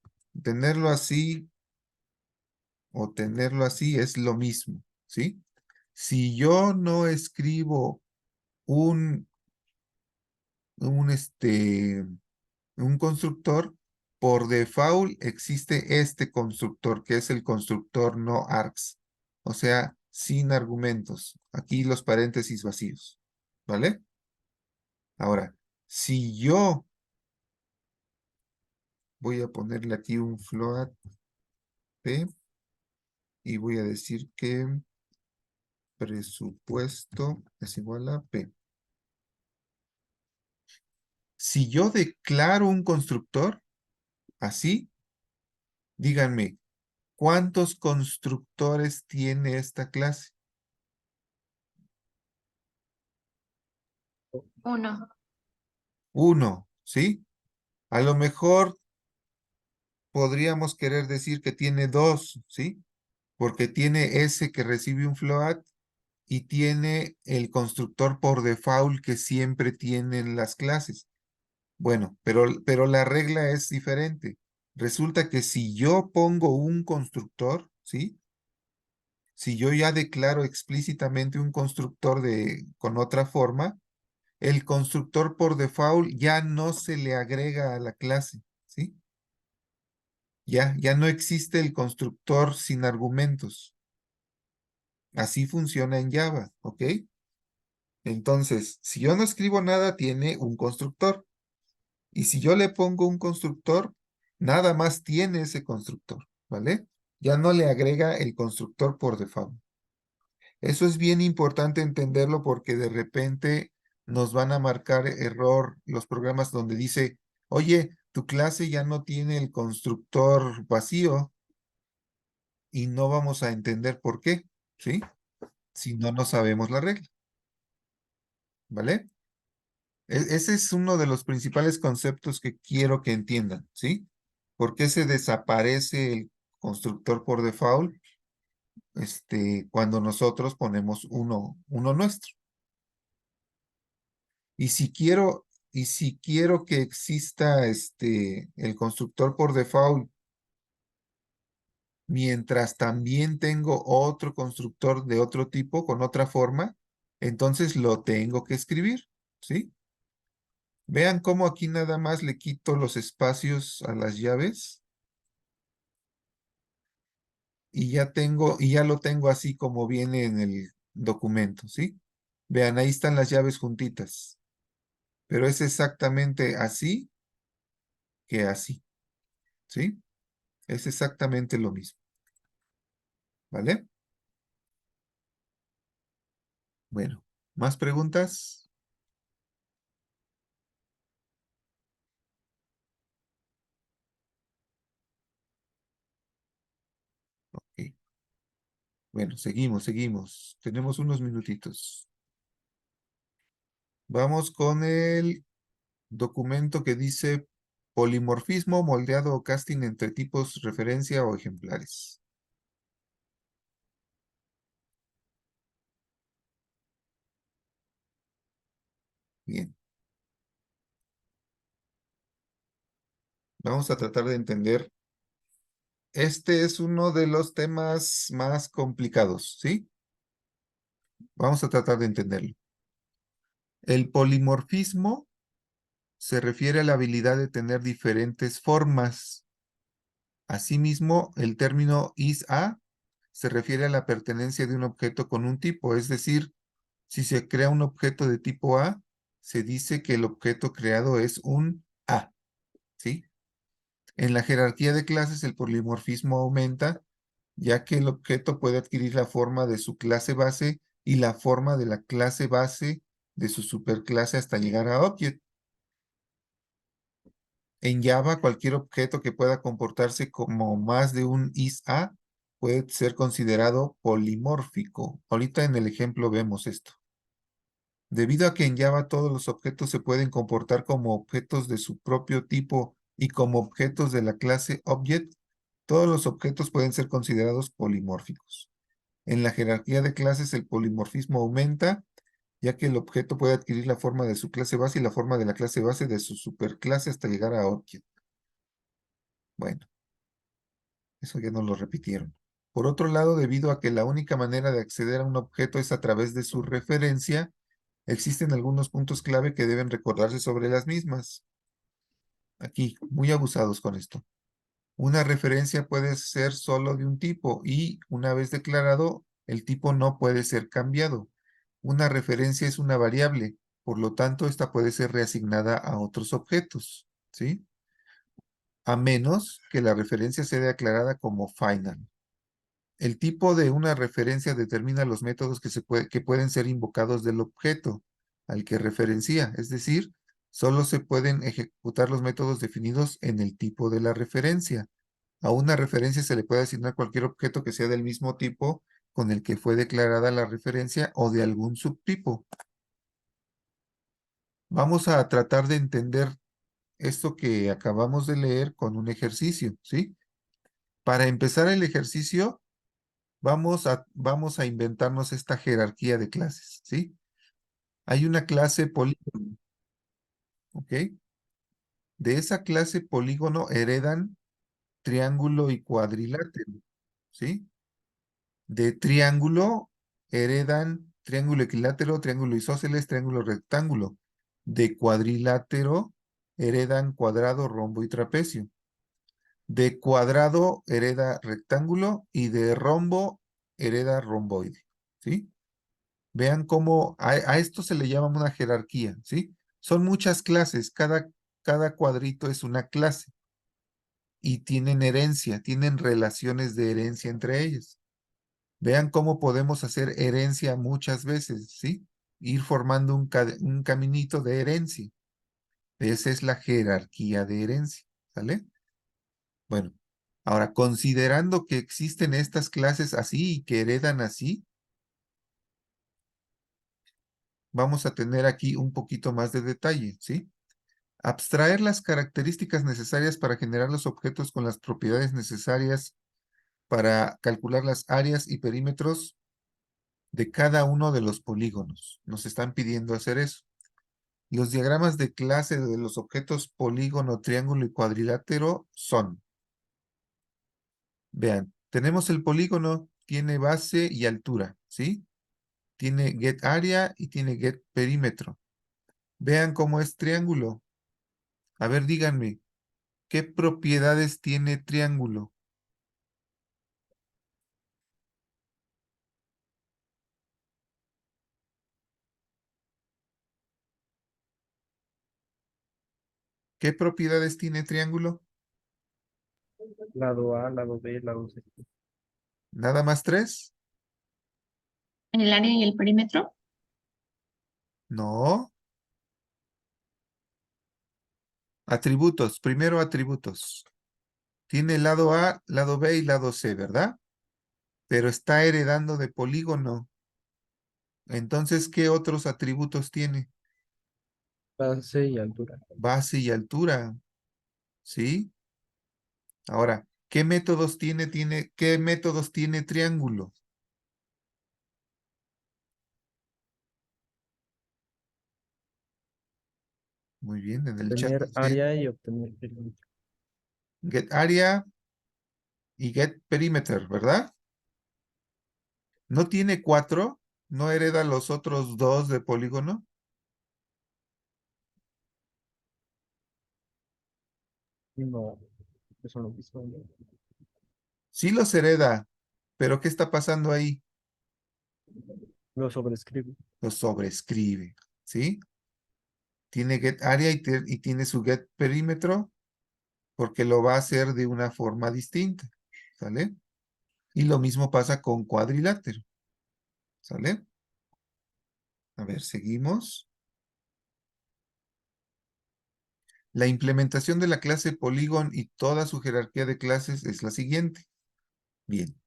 tenerlo así o tenerlo así es lo mismo, ¿sí? Si yo no escribo un, un, este, un constructor, por default existe este constructor, que es el constructor no args, o sea, sin argumentos. Aquí los paréntesis vacíos, ¿vale? Ahora, si yo voy a ponerle aquí un float p y voy a decir que presupuesto es igual a P. Si yo declaro un constructor, así, díganme, ¿cuántos constructores tiene esta clase? Uno. Uno, ¿sí? A lo mejor podríamos querer decir que tiene dos, ¿sí? Porque tiene ese que recibe un float y tiene el constructor por default que siempre tienen las clases. Bueno, pero la regla es diferente. Resulta que si yo pongo un constructor, ¿sí? Si yo ya declaro explícitamente un constructor con otra forma, el constructor por default ya no se le agrega a la clase, ¿sí? Ya no existe el constructor sin argumentos. Así funciona en Java, ¿ok? Entonces, si yo no escribo nada, tiene un constructor. Y si yo le pongo un constructor, nada más tiene ese constructor, ¿vale? Ya no le agrega el constructor por default. Eso es bien importante entenderlo porque de repente nos van a marcar error los programas donde dice, oye, tu clase ya no tiene el constructor vacío y no vamos a entender por qué, ¿sí? Si no sabemos la regla, ¿vale? Ese es uno de los principales conceptos que quiero que entiendan, ¿sí? ¿Por qué se desaparece el constructor por default cuando nosotros ponemos uno nuestro? Y si quiero que exista el constructor por default, mientras también tengo otro constructor de otro tipo, con otra forma, entonces lo tengo que escribir, ¿sí? Vean cómo aquí nada más le quito los espacios a las llaves y ya lo tengo así como viene en el documento, ¿sí? Vean, ahí están las llaves juntitas, pero es exactamente así que así, ¿sí? Es exactamente lo mismo, ¿vale? Bueno, ¿más preguntas? Ok. Bueno, seguimos. Tenemos unos minutitos. Vamos con el documento que dice polimorfismo, moldeado o casting entre tipos, referencia o ejemplares. Bien. Vamos a tratar de entender. Este es uno de los temas más complicados, ¿sí? Vamos a tratar de entenderlo. El polimorfismo se refiere a la habilidad de tener diferentes formas. Asimismo, el término is-a se refiere a la pertenencia de un objeto con un tipo, es decir, si se crea un objeto de tipo A, se dice que el objeto creado es un A, ¿sí? En la jerarquía de clases, el polimorfismo aumenta, ya que el objeto puede adquirir la forma de su clase base y la forma de la clase base de su superclase hasta llegar a object. En Java, cualquier objeto que pueda comportarse como más de un is-a puede ser considerado polimórfico. Ahorita en el ejemplo vemos esto. Debido a que en Java todos los objetos se pueden comportar como objetos de su propio tipo y como objetos de la clase Object, todos los objetos pueden ser considerados polimórficos. En la jerarquía de clases el polimorfismo aumenta, ya que el objeto puede adquirir la forma de su clase base y la forma de la clase base de su superclase hasta llegar a Object. Bueno, eso ya nos lo repitieron. Por otro lado, debido a que la única manera de acceder a un objeto es a través de su referencia, existen algunos puntos clave que deben recordarse sobre las mismas. Aquí, muy abusados con esto. Una referencia puede ser solo de un tipo y, una vez declarado, el tipo no puede ser cambiado. Una referencia es una variable, por lo tanto, esta puede ser reasignada a otros objetos, ¿sí? A menos que la referencia sea declarada como final. El tipo de una referencia determina los métodos que pueden ser invocados del objeto al que referencia, es decir, solo se pueden ejecutar los métodos definidos en el tipo de la referencia. A una referencia se le puede asignar cualquier objeto que sea del mismo tipo con el que fue declarada la referencia o de algún subtipo. Vamos a tratar de entender esto que acabamos de leer con un ejercicio, ¿sí? Para empezar el ejercicio, vamos a inventarnos esta jerarquía de clases, ¿sí? Hay una clase polígono, ¿ok? De esa clase polígono heredan triángulo y cuadrilátero, ¿sí? De triángulo heredan triángulo equilátero, triángulo isósceles, triángulo rectángulo. De cuadrilátero heredan cuadrado, rombo y trapecio. De cuadrado hereda rectángulo y de rombo hereda romboide, ¿sí? Vean cómo a esto se le llama una jerarquía, ¿sí? Son muchas clases, cada cuadrito es una clase y tienen herencia, tienen relaciones de herencia entre ellas. Vean cómo podemos hacer herencia muchas veces, ¿sí? Ir formando un caminito de herencia. Esa es la jerarquía de herencia, ¿sale? Bueno, ahora considerando que existen estas clases así y que heredan así, vamos a tener aquí un poquito más de detalle, ¿sí? Abstraer las características necesarias para generar los objetos con las propiedades necesarias para calcular las áreas y perímetros de cada uno de los polígonos. Nos están pidiendo hacer eso. Los diagramas de clase de los objetos polígono, triángulo y cuadrilátero son, vean, tenemos el polígono, tiene base y altura, ¿sí? Tiene get area y tiene get perímetro. Vean cómo es triángulo. A ver, díganme, ¿qué propiedades tiene triángulo? ¿Qué propiedades tiene triángulo? Lado A, lado B, lado C. ¿Nada más tres? ¿El área y el perímetro? No. Atributos, primero atributos. Tiene lado A, lado B y lado C, ¿verdad? Pero está heredando de polígono. Entonces, ¿qué otros atributos tiene? Base y altura. Base y altura, ¿sí? Ahora, ¿qué métodos qué métodos tiene triángulo? Muy bien, en el chat Obtener dice área y obtener perímetro. get area y get perimeter, ¿verdad? ¿No tiene 4? ¿No hereda los otros 2 de polígono? No, eso no mismo. ¿No? Sí los hereda, pero ¿qué está pasando ahí? Lo sobrescribe. Los sobrescribe, ¿sí? Tiene get area y tiene su get perímetro porque lo va a hacer de una forma distinta, ¿sale? Y lo mismo pasa con cuadrilátero, ¿sale? A ver, seguimos. La implementación de la clase Polygon y toda su jerarquía de clases es la siguiente. Bien,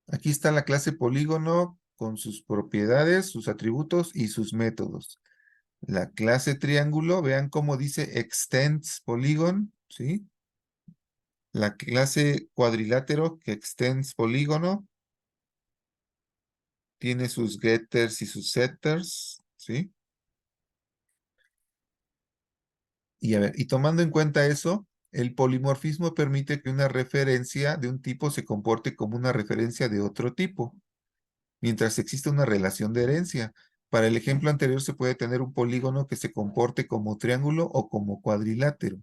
aquí está la clase polígono con sus propiedades, sus atributos y sus métodos. La clase triángulo, vean cómo dice extends polygon, ¿sí? La clase cuadrilátero que extends polígono tiene sus getters y sus setters, ¿sí? Y a ver, y tomando en cuenta eso, el polimorfismo permite que una referencia de un tipo se comporte como una referencia de otro tipo, mientras existe una relación de herencia. Para el ejemplo anterior se puede tener un polígono que se comporte como triángulo o como cuadrilátero,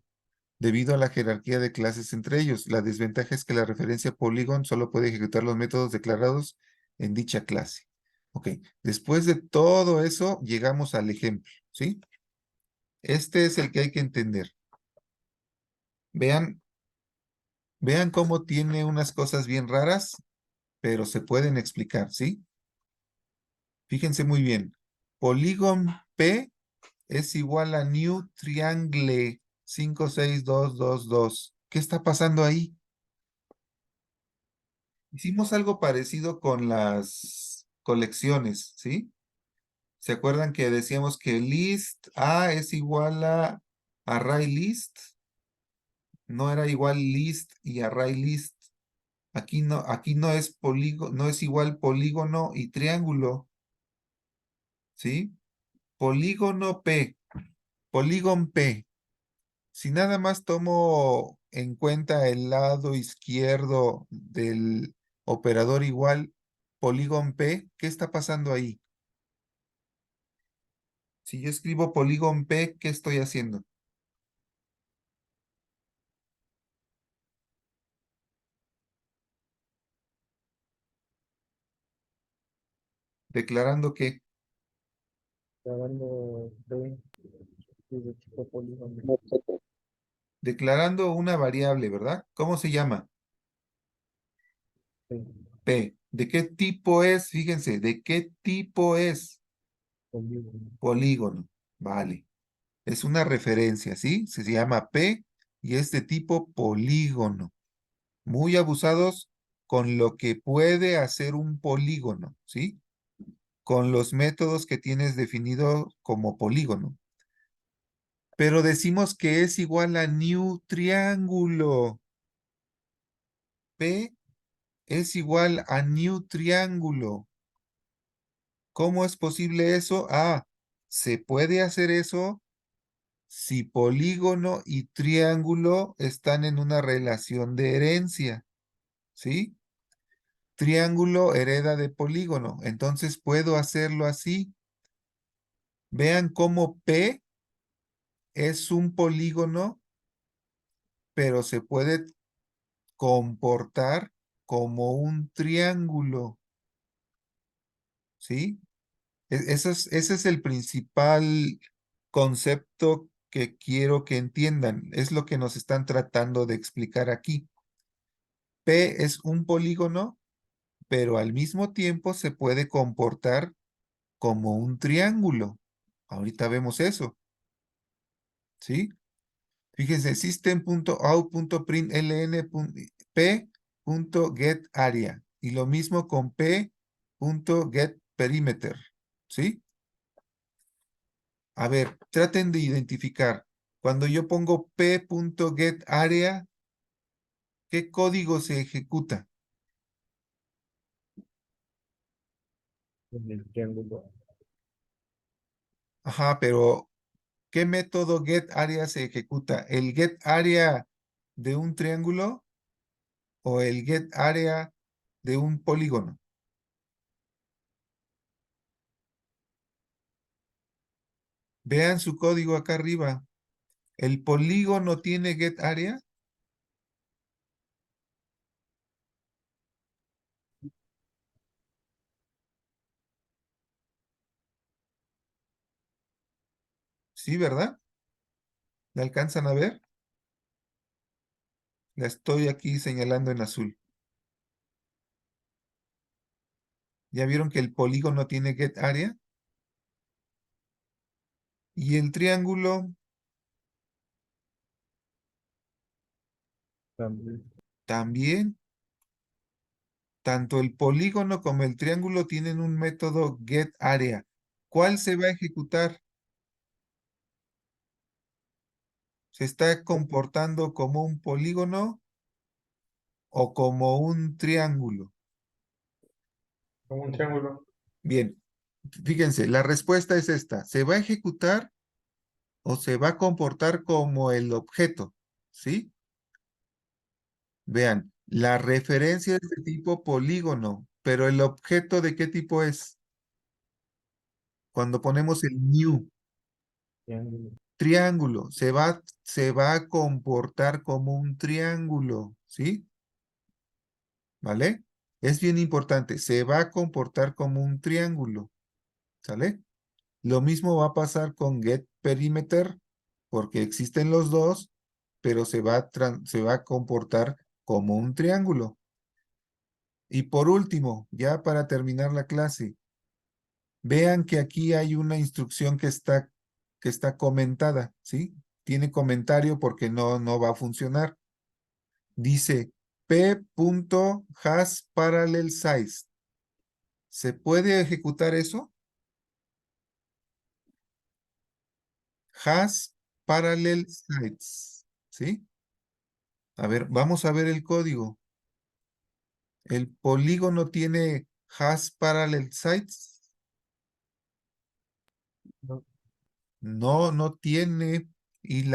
debido a la jerarquía de clases entre ellos. La desventaja es que la referencia polígono solo puede ejecutar los métodos declarados en dicha clase. Ok, después de todo eso, llegamos al ejemplo, ¿sí? Este es el que hay que entender. Vean, vean cómo tiene unas cosas bien raras, pero se pueden explicar, ¿sí? Fíjense muy bien. Polígon P es igual a New Triangle 56222. ¿Qué está pasando ahí? Hicimos algo parecido con las colecciones, ¿sí? ¿Se acuerdan que decíamos que list A es igual a array list? No era igual list y array list. Aquí no es polígono, no es igual polígono y triángulo, ¿sí? Polígono P, polígon P. Si nada más tomo en cuenta el lado izquierdo del operador igual, polígon P, ¿qué está pasando ahí? Si yo escribo polígon P, ¿qué estoy haciendo? Declarando que Grabando B de tipo polígono. declarando una variable, ¿verdad? ¿Cómo se llama? Sí, P. ¿De qué tipo es? Fíjense, ¿de qué tipo es? polígono. Polígono. Vale. Es una referencia, ¿sí? Se llama P y es de tipo polígono. Muy abusados con lo que puede hacer un polígono, ¿sí? Con los métodos que tienes definido como polígono. Pero decimos que es igual a new triángulo. P es igual a new triángulo. ¿Cómo es posible eso? Ah, se puede hacer eso si polígono y triángulo están en una relación de herencia, ¿sí? Triángulo hereda de polígono, entonces puedo hacerlo así. Vean cómo P es un polígono, pero se puede comportar como un triángulo, ¿sí? Ese es el principal concepto que quiero que entiendan. Es lo que nos están tratando de explicar aquí. P es un polígono, pero al mismo tiempo se puede comportar como un triángulo. Ahorita vemos eso, ¿sí? Fíjense, system.out.println.p.getArea y lo mismo con p.getPerimeter, ¿sí? A ver, traten de identificar. Cuando yo pongo p.getArea, ¿qué código se ejecuta? En el triángulo. Ajá, pero ¿qué método getArea se ejecuta? ¿El getArea de un triángulo o el getArea de un polígono? Vean su código acá arriba. ¿El polígono tiene getArea? Sí, ¿verdad? ¿La alcanzan a ver? La estoy aquí señalando en azul. ¿Ya vieron que el polígono tiene getArea? Y el triángulo También. también. Tanto el polígono como el triángulo tienen un método getArea. ¿Cuál se va a ejecutar? ¿Se está comportando como un polígono o como un triángulo? Como un triángulo. Bien, fíjense, la respuesta es esta. ¿Se va a ejecutar o se va a comportar como el objeto? ¿Sí? Vean, la referencia es de tipo polígono, pero el objeto ¿de qué tipo es? Cuando ponemos el new Triángulo. triángulo, se va a comportar como un triángulo, ¿sí? ¿Vale? Es bien importante, se va a comportar como un triángulo, ¿sale? Lo mismo va a pasar con getPerimeter, porque existen los dos, pero se va a comportar como un triángulo. Y por último, ya para terminar la clase, vean que aquí hay una instrucción que está comentada, ¿sí? Tiene comentario porque no va a funcionar. Dice p.hasParallelSize. ¿Se puede ejecutar eso? hasParallelSize, ¿sí? A ver, vamos a ver el código. ¿El polígono tiene hasParallelSize? No, No, no tiene. Y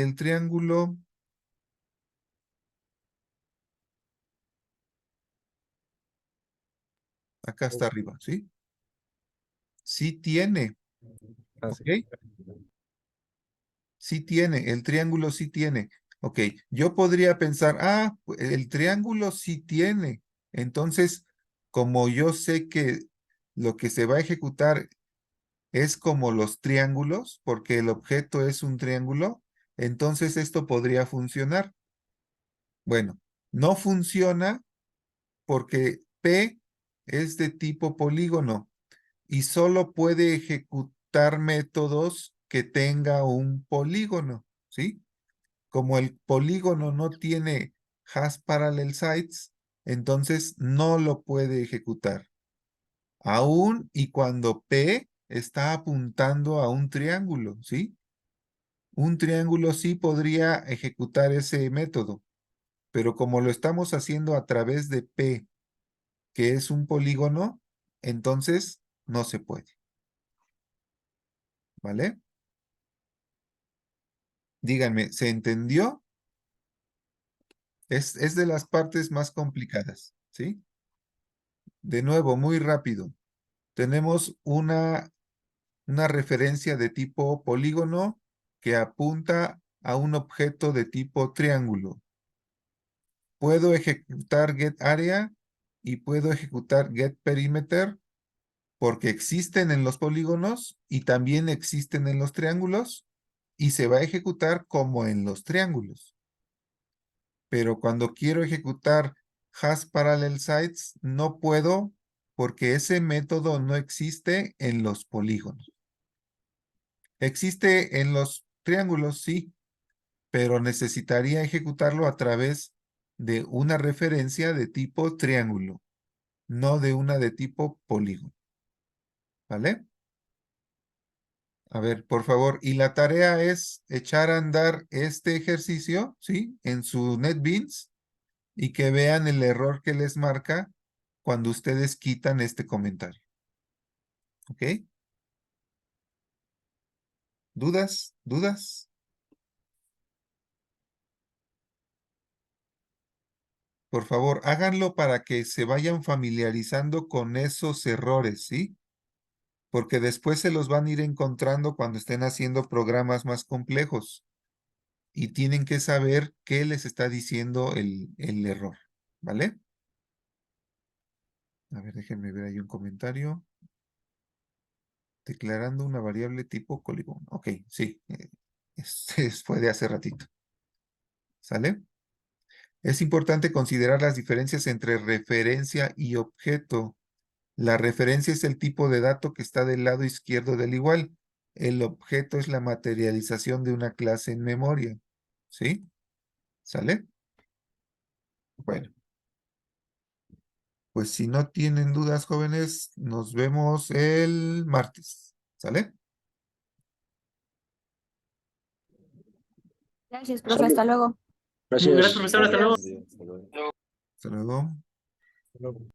el triángulo, acá está arriba, ¿sí? Sí tiene, ah, ¿ok? sí. Sí tiene, el triángulo sí tiene. Ok, yo podría pensar, el triángulo sí tiene. Entonces, como yo sé que lo que se va a ejecutar es como los triángulos, porque el objeto es un triángulo, entonces esto podría funcionar. Bueno, no funciona porque P es de tipo polígono y solo puede ejecutar métodos que tenga un polígono, ¿sí? Como el polígono no tiene has parallel sides, entonces no lo puede ejecutar. Aún y cuando P está apuntando a un triángulo, ¿sí? Un triángulo sí podría ejecutar ese método, pero como lo estamos haciendo a través de P, que es un polígono, entonces no se puede. ¿Vale? Díganme, ¿se entendió? Es de las partes más complicadas, ¿sí? De nuevo, muy rápido. Tenemos una referencia de tipo polígono que apunta a un objeto de tipo triángulo. Puedo ejecutar getArea y puedo ejecutar getPerimeter porque existen en los polígonos y también existen en los triángulos y se va a ejecutar como en los triángulos. Pero cuando quiero ejecutar has parallel sides, no puedo porque ese método no existe en los polígonos. Existe en los triángulos, sí, pero necesitaría ejecutarlo a través de una referencia de tipo triángulo, no de una de tipo polígono. ¿Vale? A ver, por favor, y la tarea es echar a andar este ejercicio, ¿sí? En su NetBeans y que vean el error que les marca cuando ustedes quitan este comentario. ¿Ok? ¿Dudas? ¿Dudas? Por favor, háganlo para que se vayan familiarizando con esos errores, ¿sí? Porque después se los van a ir encontrando cuando estén haciendo programas más complejos y tienen que saber qué les está diciendo el error, ¿vale? A ver, déjenme ver ahí un comentario. Declarando una variable tipo polígono. Ok, sí, fue de hace ratito. ¿Sale? Es importante considerar las diferencias entre referencia y objeto. La referencia es el tipo de dato que está del lado izquierdo del igual. El objeto es la materialización de una clase en memoria. ¿Sí? ¿Sale? Bueno. Pues si no tienen dudas, jóvenes, nos vemos el martes. ¿Sale? Gracias, profe. Hasta luego. Gracias. Gracias, profesor. Hasta luego. Hasta luego. Hasta luego.